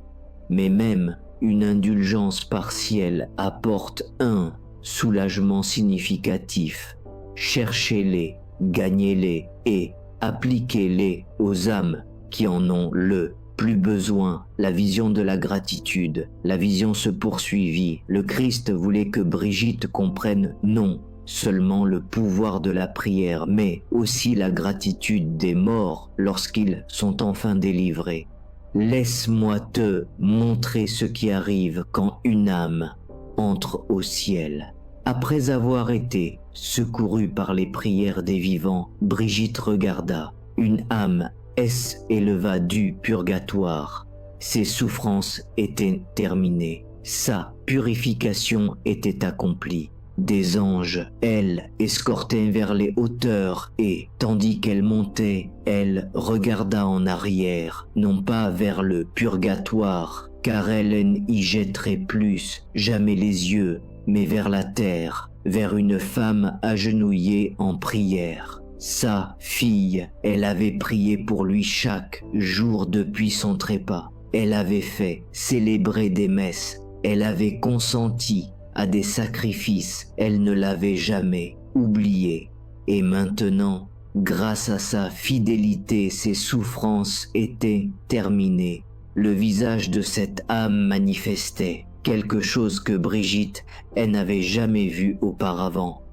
Mais même une indulgence partielle apporte un soulagement significatif. Cherchez-les, gagnez-les et appliquez-les aux âmes qui en ont le plus besoin. La vision de la gratitude. La vision se poursuivit. Le Christ voulait que Brigitte comprenne non seulement le pouvoir de la prière, mais aussi la gratitude des morts lorsqu'ils sont enfin délivrés. Laisse-moi te montrer ce qui arrive quand une âme entre au ciel. Après avoir été secourue par les prières des vivants, Brigitte regarda. Une âme s'éleva du purgatoire. Ses souffrances étaient terminées. Sa purification était accomplie. Des anges, elle, escortaient vers les hauteurs et, tandis qu'elle montait, elle regarda en arrière, non pas vers le purgatoire, car elle n'y jetterait plus jamais les yeux, mais vers la terre, vers une femme agenouillée en prière. Sa fille, elle avait prié pour lui chaque jour depuis son trépas. Elle avait fait célébrer des messes. Elle avait consenti à des sacrifices. Elle ne l'avait jamais oublié. Et maintenant, grâce à sa fidélité, ses souffrances étaient terminées. Le visage de cette âme manifestait quelque chose que Brigitte, n'avait jamais vu auparavant.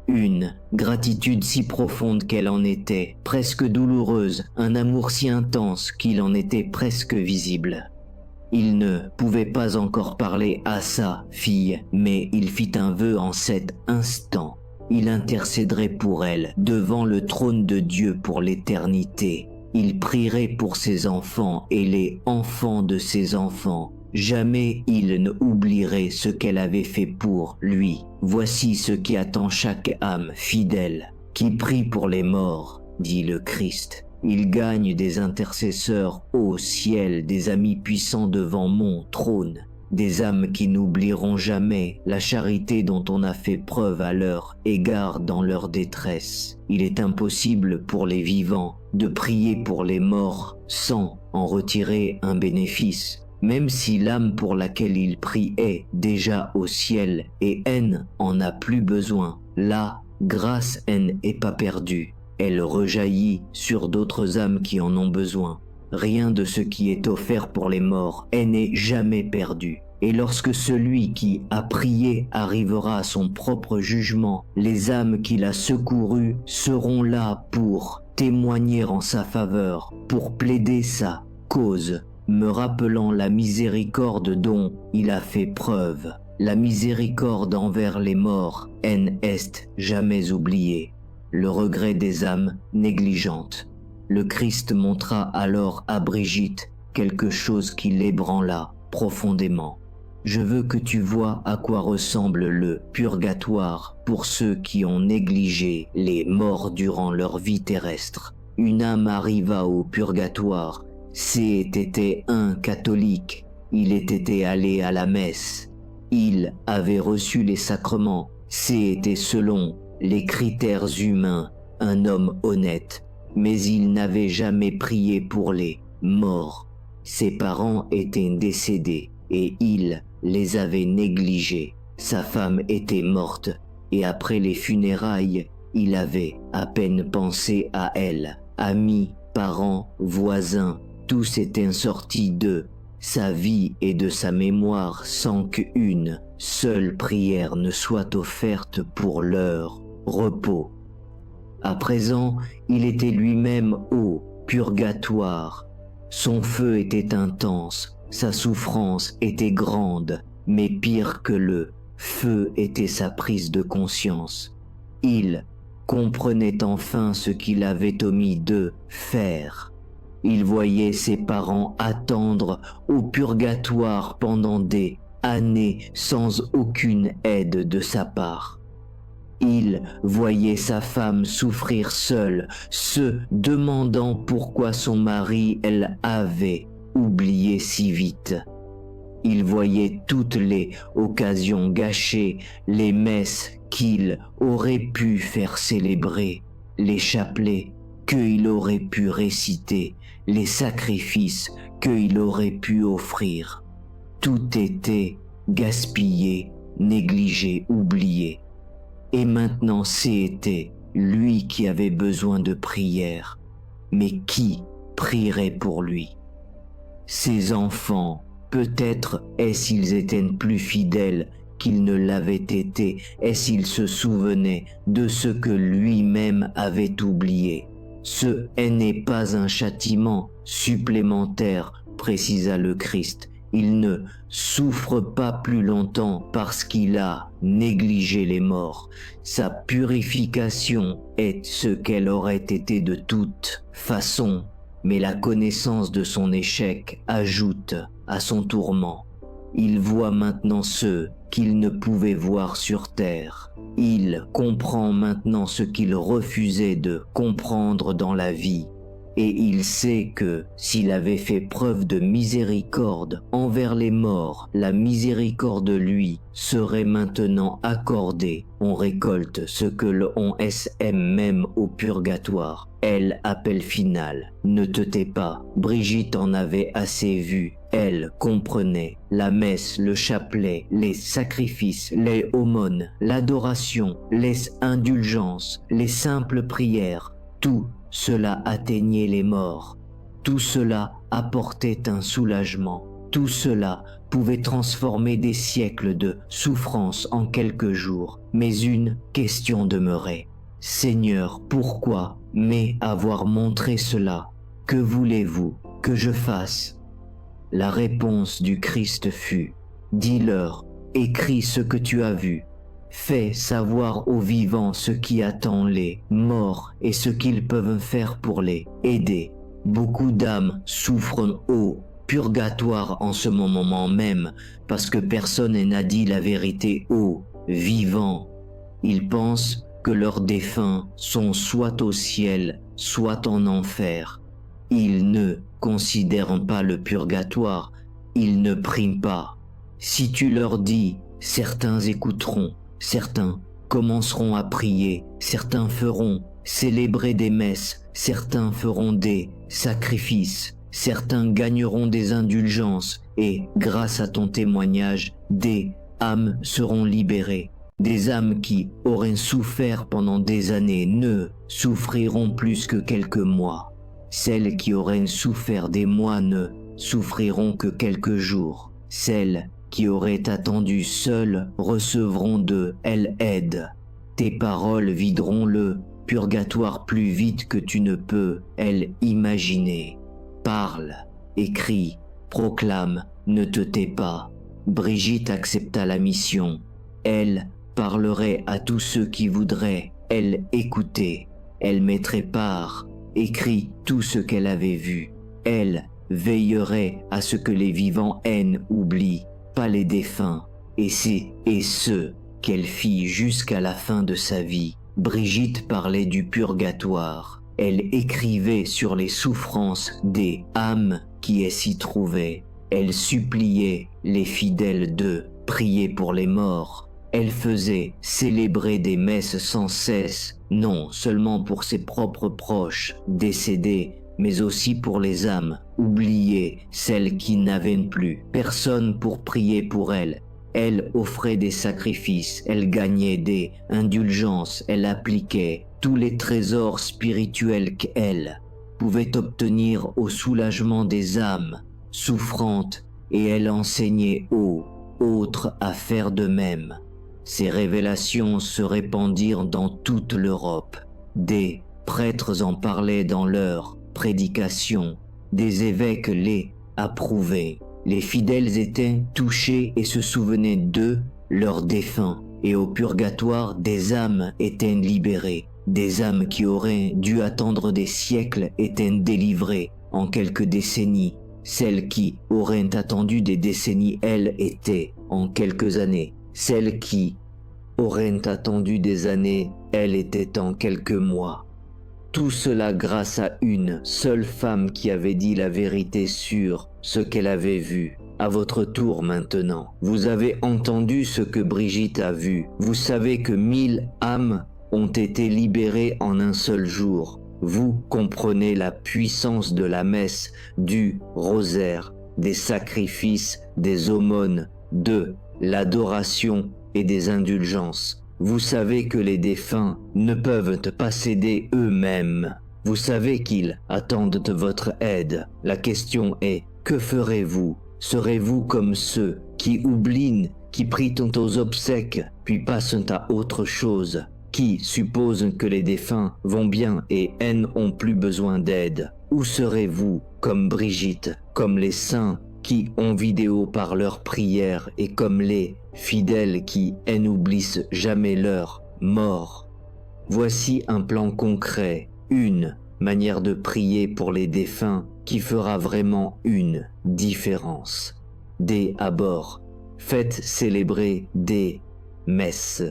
Une gratitude si profonde qu'elle en était, presque douloureuse, un amour si intense qu'il en était presque visible. Il ne pouvait pas encore parler à sa fille, mais il fit un vœu en cet instant. Il intercéderait pour elle devant le trône de Dieu pour l'éternité. Il prierait pour ses enfants et les enfants de ses enfants. Jamais il ne oublierait ce qu'elle avait fait pour lui. Voici ce qui attend chaque âme fidèle, qui prie pour les morts, dit le Christ. Il gagne des intercesseurs au ciel, des amis puissants devant mon trône, des âmes qui n'oublieront jamais la charité dont on a fait preuve à leur égard dans leur détresse. Il est impossible pour les vivants de prier pour les morts sans en retirer un bénéfice. Même si l'âme pour laquelle il prie est déjà au ciel et elle en a plus besoin, la grâce n'est pas perdue. Elle rejaillit sur d'autres âmes qui en ont besoin. Rien de ce qui est offert pour les morts n'est jamais perdu. Et lorsque celui qui a prié arrivera à son propre jugement, les âmes qu'il a secourues seront là pour témoigner en sa faveur, pour plaider sa cause, me rappelant la miséricorde dont il a fait preuve. La miséricorde envers les morts n'est jamais oubliée. Le regret des âmes négligentes. Le Christ montra alors à Brigitte quelque chose qui l'ébranla profondément. Je veux que tu vois à quoi ressemble le purgatoire pour ceux qui ont négligé les morts durant leur vie terrestre. Une âme arriva au purgatoire. C'était un catholique. Il était allé à la messe. Il avait reçu les sacrements. C'était selon les critères humains un homme honnête. Mais il n'avait jamais prié pour les morts. Ses parents étaient décédés et il les avait négligés. Sa femme était morte et après les funérailles, il avait à peine pensé à elle. Amis, parents, voisins, tous étaient sortis de sa vie et de sa mémoire sans qu'une seule prière ne soit offerte pour leur repos. À présent, il était lui-même au purgatoire. Son feu était intense, sa souffrance était grande, mais pire que le feu était sa prise de conscience. Il comprenait enfin ce qu'il avait omis de faire. Il voyait ses parents attendre au purgatoire pendant des années sans aucune aide de sa part. Il voyait sa femme souffrir seule, se demandant pourquoi son mari avait oublié si vite. Il voyait toutes les occasions gâchées, les messes qu'il aurait pu faire célébrer, les chapelets qu'il aurait pu réciter, les sacrifices qu'il aurait pu offrir. Tout était gaspillé, négligé, oublié. Et maintenant c'était lui qui avait besoin de prière. Mais qui prierait pour lui? Ses enfants, peut-être est-ce ils étaient plus fidèles qu'ils ne l'avaient été, est-ce ils se souvenaient de ce que lui-même avait oublié. Ce n'est pas un châtiment supplémentaire, précisa le Christ. Il ne souffre pas plus longtemps parce qu'il a négligé les morts. Sa purification est ce qu'elle aurait été de toute façon, mais la connaissance de son échec ajoute à son tourment. Il voit maintenant ceux qu'il ne pouvait voir sur terre. Il comprend maintenant ce qu'il refusait de comprendre dans la vie. Et il sait que s'il avait fait preuve de miséricorde envers les morts, la miséricorde lui serait maintenant accordée. On récolte ce que l'on sème même au purgatoire. Elle, appel final. Ne te tais pas. Brigitte en avait assez vu. Elle comprenait la messe, le chapelet, les sacrifices, les aumônes, l'adoration, les indulgences, les simples prières. Tout cela atteignait les morts. Tout cela apportait un soulagement. Tout cela pouvait transformer des siècles de souffrance en quelques jours. Mais une question demeurait. Seigneur, pourquoi m'avoir montré cela? Que voulez-vous que je fasse? La réponse du Christ fut: dis-leur, écris ce que tu as vu. Fais savoir aux vivants ce qui attend les morts et ce qu'ils peuvent faire pour les aider. Beaucoup d'âmes souffrent au purgatoire en ce moment même, parce que personne n'a dit la vérité aux vivants. Ils pensent que leurs défunts sont soit au ciel, soit en enfer. Ils ne considèrent pas le purgatoire, ils ne prient pas. Si tu leur dis, certains écouteront, certains commenceront à prier, certains feront célébrer des messes, certains feront des sacrifices, certains gagneront des indulgences et, grâce à ton témoignage, des âmes seront libérées. Des âmes qui auraient souffert pendant des années ne souffriront plus que quelques mois. Celles qui auraient souffert des mois ne souffriront que quelques jours. Celles qui auraient attendu seules recevront de l'aide. Tes paroles videront le purgatoire plus vite que tu ne peux l'imaginer. Parle, écris, proclame, ne te tais pas. Brigitte accepta la mission. Elle parlerait à tous ceux qui voudraient écouter. Elle mettrait part, écrit tout ce qu'elle avait vu. Elle veillerait à ce que les vivants oublient, pas les défunts. Et c'est ce qu'elle fit jusqu'à la fin de sa vie. Brigitte parlait du purgatoire. Elle écrivait sur les souffrances des âmes qui s'y trouvaient. Elle suppliait les fidèles de prier pour les morts. Elle faisait célébrer des messes sans cesse, non seulement pour ses propres proches décédés, mais aussi pour les âmes oubliées, celles qui n'avaient plus personne pour prier pour elles. Elle offrait des sacrifices, elle gagnait des indulgences, elle appliquait tous les trésors spirituels qu'elle pouvait obtenir au soulagement des âmes souffrantes, et elle enseignait aux autres à faire de même. Ces révélations se répandirent dans toute l'Europe. Des prêtres en parlaient dans leurs prédications. Des évêques les approuvaient. Les fidèles étaient touchés et se souvenaient d'eux, leurs défunts. Et au purgatoire, des âmes étaient libérées. Des âmes qui auraient dû attendre des siècles étaient délivrées en quelques décennies. Celles qui auraient attendu des décennies, elles, étaient en quelques années. Celles qui auraient attendu des années, elles étaient en quelques mois. Tout cela grâce à une seule femme qui avait dit la vérité sur ce qu'elle avait vu. À votre tour maintenant, vous avez entendu ce que Brigitte a vu. Vous savez que 1000 âmes ont été libérées en un seul jour. Vous comprenez la puissance de la messe, du rosaire, des sacrifices, des aumônes, de l'adoration et des indulgences. Vous savez que les défunts ne peuvent pas s'aider eux-mêmes. Vous savez qu'ils attendent de votre aide. La question est, que ferez-vous? Serez-vous comme ceux qui oublient, qui prient aux obsèques, puis passent à autre chose, qui supposent que les défunts vont bien et n'ont plus besoin d'aide? Ou serez-vous comme Brigitte, comme les saints qui ont vidéo par leurs prières et comme les fidèles qui n'oublient jamais leur mort? Voici un plan concret, une manière de prier pour les défunts qui fera vraiment une différence. Dès à bord, faites célébrer des messes.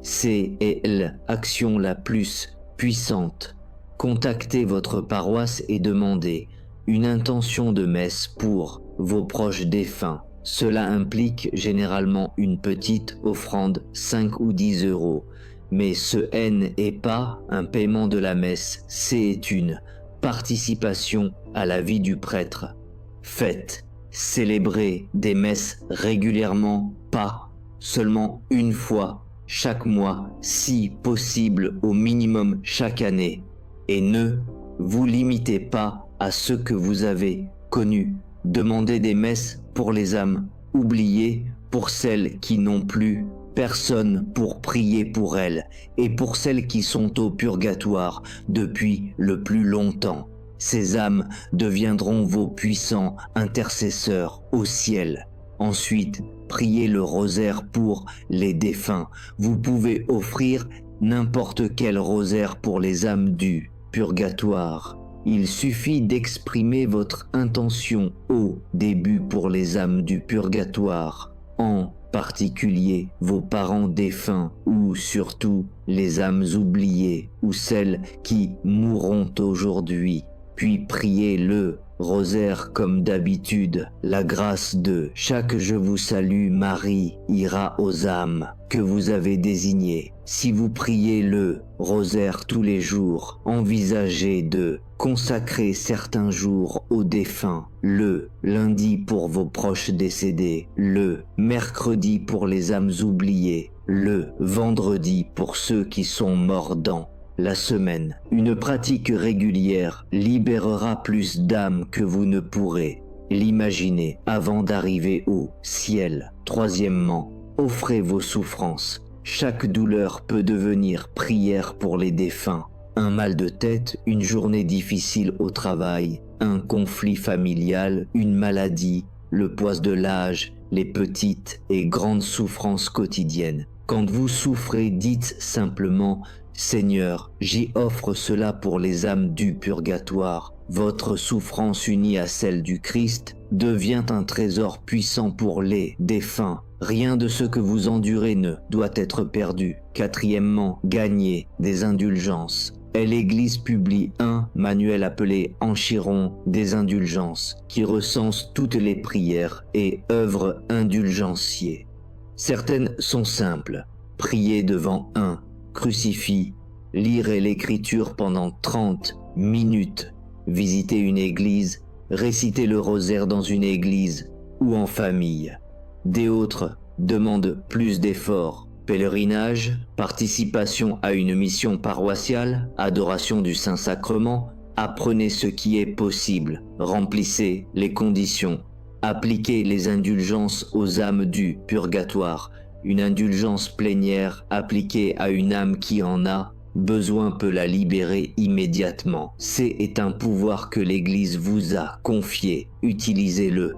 C'est l'action la plus puissante. Contactez votre paroisse et demandez une intention de messe pour vos proches défunts. Cela implique généralement une petite offrande, 5 ou 10 euros. Mais ce n'est pas un paiement de la messe, c'est une participation à la vie du prêtre. Faites célébrer des messes régulièrement, pas seulement une fois chaque mois, si possible au minimum chaque année. Et ne vous limitez pas à ce que vous avez connu. Demandez des messes pour les âmes oubliées, pour celles qui n'ont plus personne pour prier pour elles, et pour celles qui sont au purgatoire depuis le plus longtemps. Ces âmes deviendront vos puissants intercesseurs au ciel. Ensuite, priez le rosaire pour les défunts. Vous pouvez offrir n'importe quel rosaire pour les âmes du purgatoire. Il suffit d'exprimer votre intention au début pour les âmes du purgatoire, en particulier vos parents défunts ou surtout les âmes oubliées ou celles qui mourront aujourd'hui. Puis priez le rosaire comme d'habitude. La grâce de chaque Je vous salue Marie ira aux âmes que vous avez désignées. Si vous priez le rosaire tous les jours, envisagez de consacrer certains jours aux défunts. Le lundi pour vos proches décédés, le mercredi pour les âmes oubliées, le vendredi pour ceux qui sont morts dans la semaine. Une pratique régulière libérera plus d'âmes que vous ne pourrez l'imaginer avant d'arriver au ciel. Troisièmement, offrez vos souffrances. Chaque douleur peut devenir prière pour les défunts. Un mal de tête, une journée difficile au travail, un conflit familial, une maladie, le poids de l'âge, les petites et grandes souffrances quotidiennes. Quand vous souffrez, dites simplement « Seigneur, j'y offre cela pour les âmes du purgatoire ». Votre souffrance unie à celle du Christ devient un trésor puissant pour les défunts. Rien de ce que vous endurez ne doit être perdu. Quatrièmement, gagnez des indulgences. Et l'Église publie un manuel appelé Enchirion des indulgences, qui recense toutes les prières et œuvres indulgenciées. Certaines sont simples. Prier devant un crucifix, lire l'écriture pendant 30 minutes, visiter une église, réciter le rosaire dans une église ou en famille. Des autres demandent plus d'efforts. Pèlerinage, participation à une mission paroissiale, adoration du Saint-Sacrement, apprenez ce qui est possible, remplissez les conditions, appliquez les indulgences aux âmes du purgatoire. Une indulgence plénière appliquée à une âme qui en a besoin peut la libérer immédiatement. C'est un pouvoir que l'Église vous a confié, utilisez-le.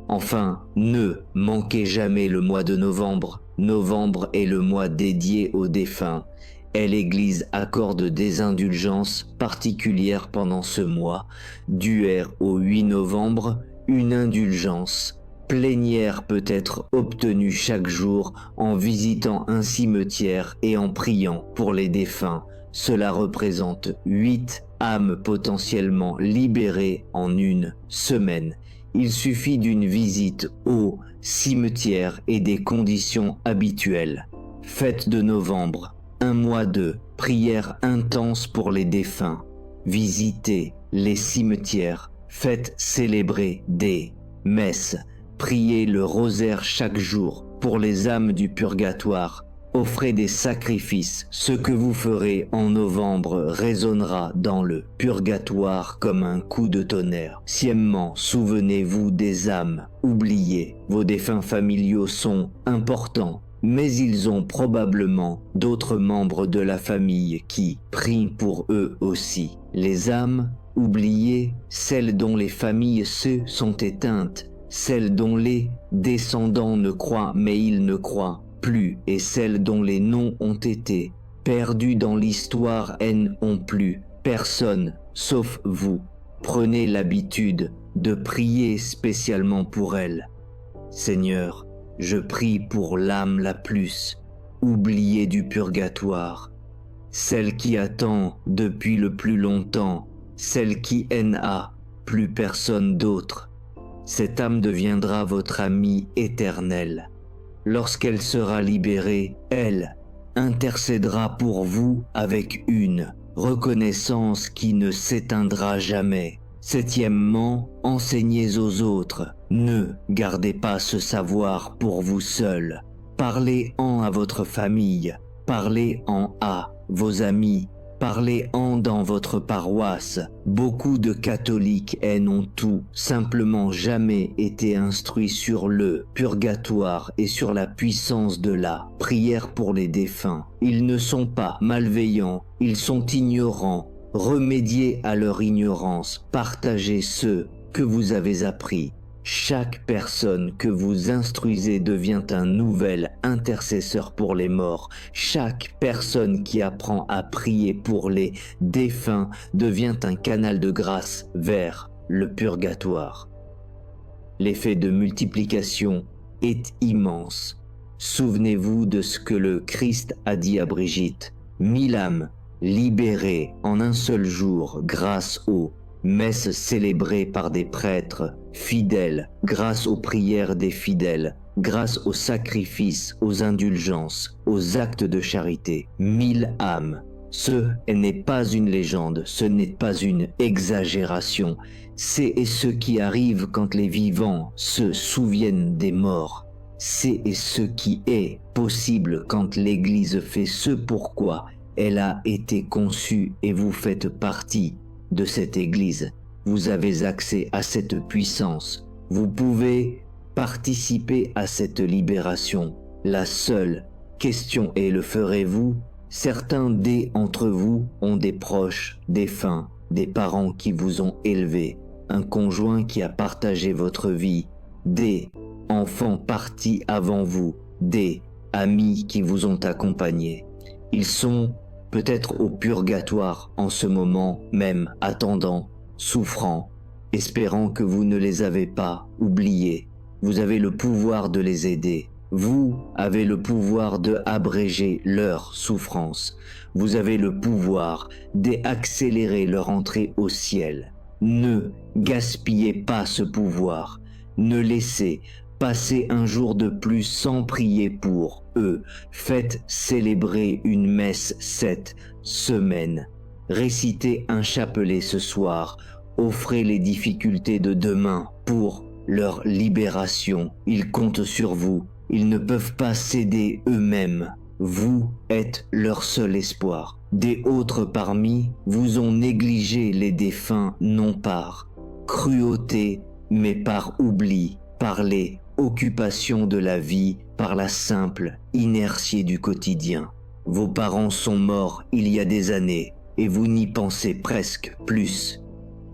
Enfin, ne manquez jamais le mois de novembre. Novembre est le mois dédié aux défunts et l'Église accorde des indulgences particulières pendant ce mois. Du au 8 novembre, une indulgence plénière peut être obtenue chaque jour en visitant un cimetière et en priant pour les défunts. Cela représente 8 âmes potentiellement libérées en une semaine. Il suffit d'une visite au cimetière et des conditions habituelles. Fête de novembre, un mois de prière intense pour les défunts. Visitez les cimetières, faites célébrer des messes, priez le rosaire chaque jour pour les âmes du purgatoire. Offrez des sacrifices. Ce que vous ferez en novembre résonnera dans le purgatoire comme un coup de tonnerre. Sièmement, souvenez-vous des âmes oubliées. Vos défunts familiaux sont importants, mais ils ont probablement d'autres membres de la famille qui prient pour eux aussi. Les âmes oubliées, celles dont les familles se sont éteintes, celles dont les descendants ne croient mais ils ne croient plus, et celles dont les noms ont été perdus dans l'histoire n'ont plus personne sauf vous. Prenez l'habitude de prier spécialement pour elles. Seigneur, je prie pour l'âme la plus oubliée du purgatoire, celle qui attend depuis le plus longtemps, celle qui n'a plus personne d'autre. Cette âme deviendra votre amie éternelle. Lorsqu'elle sera libérée, elle intercédera pour vous avec une reconnaissance qui ne s'éteindra jamais. Septièmement, enseignez aux autres. Ne gardez pas ce savoir pour vous seul. Parlez-en à votre famille, parlez-en à vos amis, parlez-en dans votre paroisse. Beaucoup de catholiques n'ont tout simplement jamais été instruits sur le purgatoire et sur la puissance de la prière pour les défunts. Ils ne sont pas malveillants, ils sont ignorants. Remédiez à leur ignorance, partagez ce que vous avez appris. Chaque personne que vous instruisez devient un nouvel intercesseur pour les morts. Chaque personne qui apprend à prier pour les défunts devient un canal de grâce vers le purgatoire. L'effet de multiplication est immense. Souvenez-vous de ce que le Christ a dit à Brigitte. 1000 âmes libérées en un seul jour grâce aux messes célébrées par des prêtres fidèles, grâce aux prières des fidèles, grâce aux sacrifices, aux indulgences, aux actes de charité. 1000 âmes. Ce n'est pas une légende, ce n'est pas une exagération. C'est ce qui arrive quand les vivants se souviennent des morts. C'est ce qui est possible quand l'Église fait ce pourquoi elle a été conçue et vous faites partie de cette Église. Vous avez accès à cette puissance. Vous pouvez participer à cette libération. La seule question est, le ferez-vous? Certains d'entre vous ont des proches, défunts, des parents qui vous ont élevé, un conjoint qui a partagé votre vie, des enfants partis avant vous, des amis qui vous ont accompagné. Ils sont peut-être au purgatoire en ce moment même, attendant, souffrant, espérant que vous ne les avez pas oubliés. Vous avez le pouvoir de les aider. Vous avez le pouvoir d'abréger leur souffrance. Vous avez le pouvoir d'accélérer leur entrée au ciel. Ne gaspillez pas ce pouvoir. Ne laissez passer un jour de plus sans prier pour eux. Faites célébrer une messe cette semaine. Récitez un chapelet ce soir. Offrez les difficultés de demain pour leur libération. Ils comptent sur vous. Ils ne peuvent pas céder eux-mêmes. Vous êtes leur seul espoir. Des autres parmi vous ont négligé les défunts non par cruauté, mais par oubli, par les occupations de la vie, par la simple inertie du quotidien. Vos parents sont morts il y a des années et vous n'y pensez presque plus.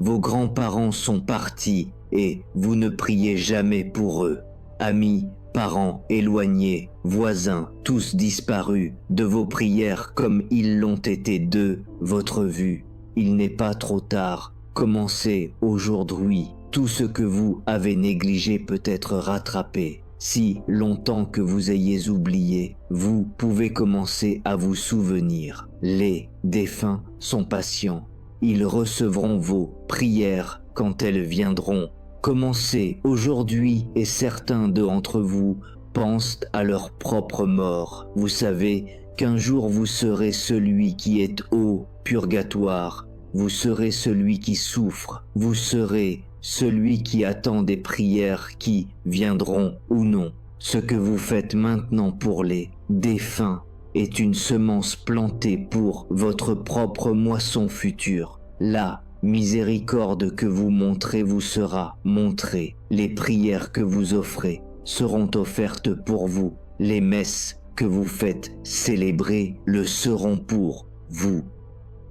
Vos grands-parents sont partis et vous ne priez jamais pour eux. Amis, parents éloignés, voisins, tous disparus de vos prières comme ils l'ont été de votre vue. Il n'est pas trop tard. Commencez aujourd'hui. Tout ce que vous avez négligé peut être rattrapé. Si longtemps que vous ayez oublié, vous pouvez commencer à vous souvenir. Les défunts sont patients. Ils recevront vos prières quand elles viendront. Commencez aujourd'hui et certains d'entre vous pensent à leur propre mort. Vous savez qu'un jour vous serez celui qui est au purgatoire. Vous serez celui qui souffre. Vous serez celui qui attend des prières qui viendront ou non. Ce que vous faites maintenant pour les défunts est une semence plantée pour votre propre moisson future. La miséricorde que vous montrez vous sera montrée. Les prières que vous offrez seront offertes pour vous. Les messes que vous faites célébrer le seront pour vous.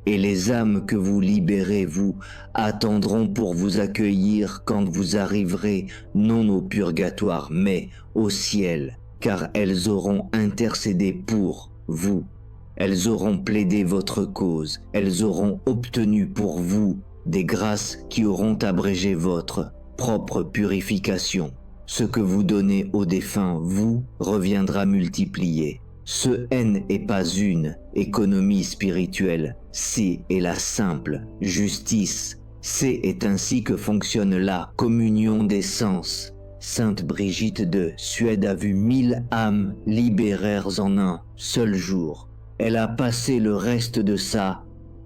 Et les âmes que vous libérez vous attendront pour vous accueillir quand vous arriverez non au purgatoire mais au ciel, car elles auront intercédé pour vous. Elles auront plaidé votre cause, elles auront obtenu pour vous des grâces qui auront abrégé votre propre purification. Ce que vous donnez aux défunts vous reviendra multiplié. Ce n'est pas une économie spirituelle, c'est la simple justice. C'est ainsi que fonctionne la communion des sens. Sainte Brigitte de Suède a vu 1000 âmes libérées en un seul jour. Elle a passé le reste de sa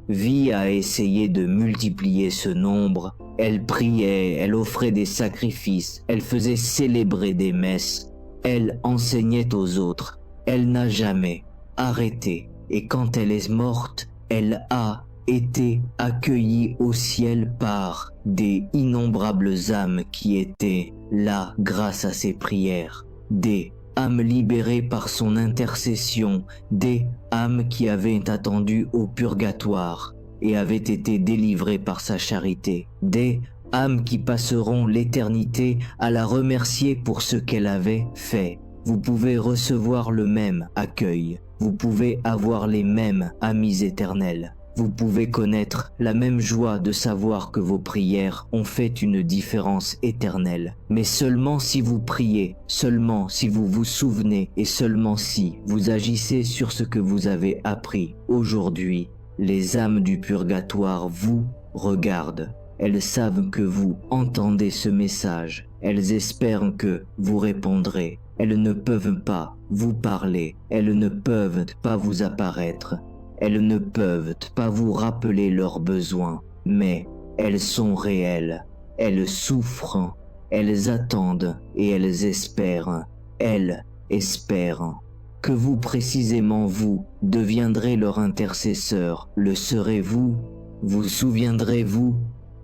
vie à essayer de multiplier ce nombre. Elle priait, elle offrait des sacrifices, elle faisait célébrer des messes, elle enseignait aux autres. Elle n'a jamais arrêté et quand elle est morte, elle a été accueillie au ciel par des innombrables âmes qui étaient là grâce à ses prières, des âmes libérées par son intercession, des âmes qui avaient attendu au purgatoire et avaient été délivrées par sa charité, des âmes qui passeront l'éternité à la remercier pour ce qu'elle avait fait. Vous pouvez recevoir le même accueil, vous pouvez avoir les mêmes amis éternels. Vous pouvez connaître la même joie de savoir que vos prières ont fait une différence éternelle. Mais seulement si vous priez, seulement si vous vous souvenez et seulement si vous agissez sur ce que vous avez appris aujourd'hui. Les âmes du purgatoire vous regardent. Elles savent que vous entendez ce message. Elles espèrent que vous répondrez. Elles ne peuvent pas vous parler. Elles ne peuvent pas vous apparaître. Elles ne peuvent pas vous rappeler leurs besoins, mais elles sont réelles. Elles souffrent, elles attendent et elles espèrent. Elles espèrent. Que vous précisément vous deviendrez leur intercesseur. Le serez-vous? Vous souviendrez-vous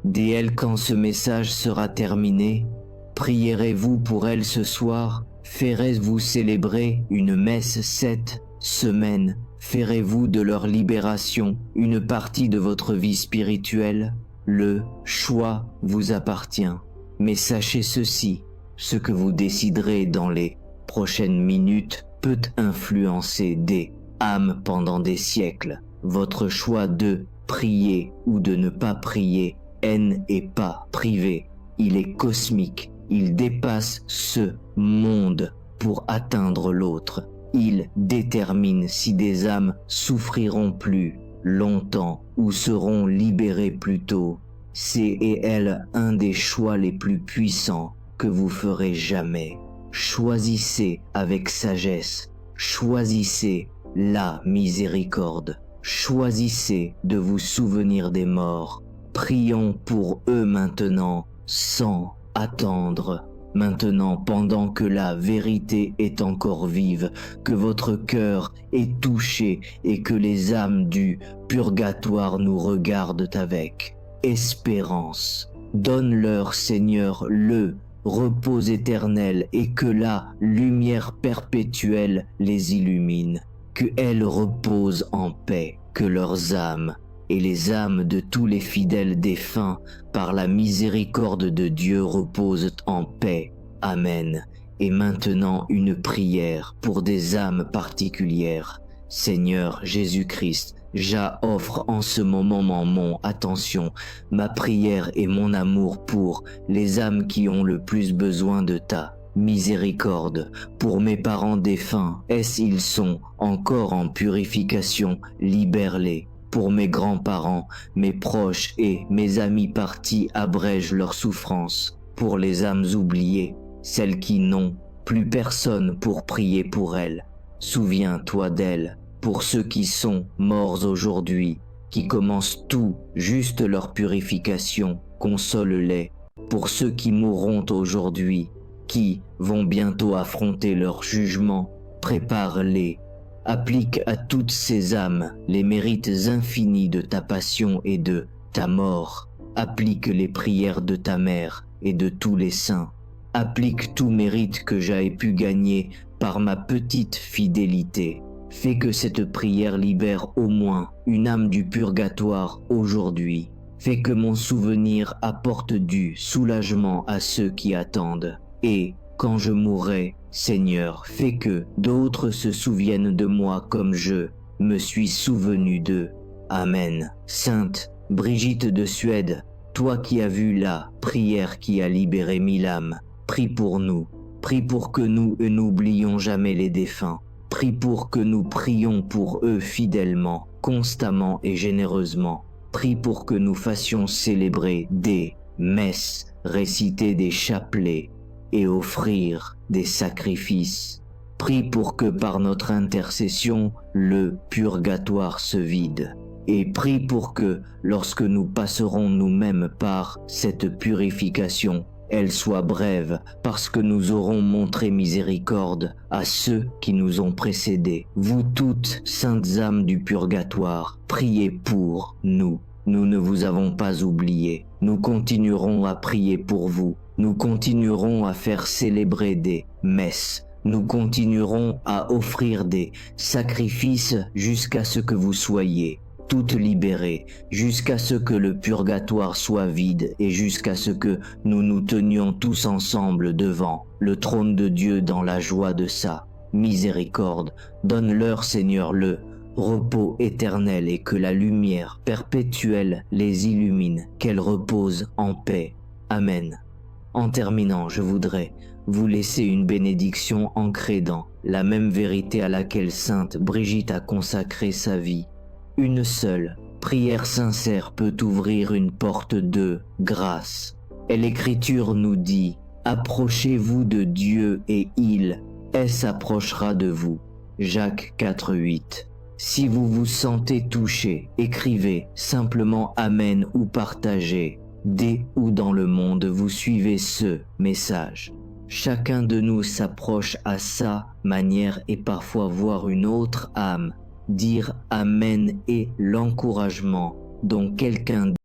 d'elles quand ce message sera terminé? Prierez-vous pour elles ce soir? Ferez-vous célébrer une messe cette semaine? Ferez-vous de leur libération une partie de votre vie spirituelle? Le choix vous appartient. Mais sachez ceci, ce que vous déciderez dans les prochaines minutes peut influencer des âmes pendant des siècles. Votre choix de prier ou de ne pas prier n'est pas privé. Il est cosmique. Il dépasse ce monde pour atteindre l'autre. Il détermine si des âmes souffriront plus longtemps ou seront libérées plus tôt. C'est et elle un des choix les plus puissants que vous ferez jamais. Choisissez avec sagesse. Choisissez la miséricorde. Choisissez de vous souvenir des morts. Prions pour eux maintenant, sans attendre. Maintenant, pendant que la vérité est encore vive, que votre cœur est touché et que les âmes du purgatoire nous regardent avec espérance. Donne-leur, Seigneur, le repos éternel et que la lumière perpétuelle les illumine. Que elles reposent en paix, que leurs âmes et les âmes de tous les fidèles défunts par la miséricorde de Dieu reposent en paix. Amen. Et maintenant une prière pour des âmes particulières. Seigneur Jésus-Christ, j'offre en ce moment mon attention, ma prière et mon amour pour les âmes qui ont le plus besoin de ta miséricorde. Pour mes parents défunts, ils sont encore en purification, libère-les. Pour mes grands-parents, mes proches et mes amis partis, abrège leurs souffrances. Pour les âmes oubliées, celles qui n'ont plus personne pour prier pour elles, souviens-toi d'elles. Pour ceux qui sont morts aujourd'hui, qui commencent tout juste leur purification, console-les. Pour ceux qui mourront aujourd'hui, qui vont bientôt affronter leur jugement, prépare-les. Applique à toutes ces âmes les mérites infinis de ta passion et de ta mort. Applique les prières de ta mère et de tous les saints. Applique tout mérite que j'ai pu gagner par ma petite fidélité. Fais que cette prière libère au moins une âme du purgatoire aujourd'hui. Fais que mon souvenir apporte du soulagement à ceux qui attendent. Et quand je mourrai, Seigneur, fais que d'autres se souviennent de moi comme je me suis souvenu d'eux. Amen. Sainte Brigitte de Suède, toi qui as vu la prière qui a libéré 1000 âmes, prie pour nous. Prie pour que nous n'oublions jamais les défunts. Prie pour que nous prions pour eux fidèlement, constamment et généreusement. Prie pour que nous fassions célébrer des messes, réciter des chapelets et offrir des sacrifices. Prie pour que par notre intercession, le purgatoire se vide. Et prie pour que, lorsque nous passerons nous-mêmes par cette purification, elle soit brève, parce que nous aurons montré miséricorde à ceux qui nous ont précédés. Vous toutes, saintes âmes du purgatoire, priez pour nous. Nous ne vous avons pas oubliés. Nous continuerons à prier pour vous. Nous continuerons à faire célébrer des messes. Nous continuerons à offrir des sacrifices jusqu'à ce que vous soyez toutes libérées, jusqu'à ce que le purgatoire soit vide et jusqu'à ce que nous nous tenions tous ensemble devant le trône de Dieu dans la joie de sa miséricorde. Donne-leur, Seigneur, le repos éternel et que la lumière perpétuelle les illumine, qu'elles reposent en paix. Amen. En terminant, je voudrais vous laisser une bénédiction ancrée dans la même vérité à laquelle Sainte Brigitte a consacré sa vie. Une seule prière sincère peut ouvrir une porte de grâce. Et l'Écriture nous dit « Approchez-vous de Dieu et il s'approchera de vous ». Jacques 4,8. Si vous vous sentez touché, écrivez simplement Amen ou partagez. Dès où dans le monde vous suivez ce message. Chacun de nous s'approche à sa manière et parfois voir une autre âme dire Amen et l'encouragement dont quelqu'un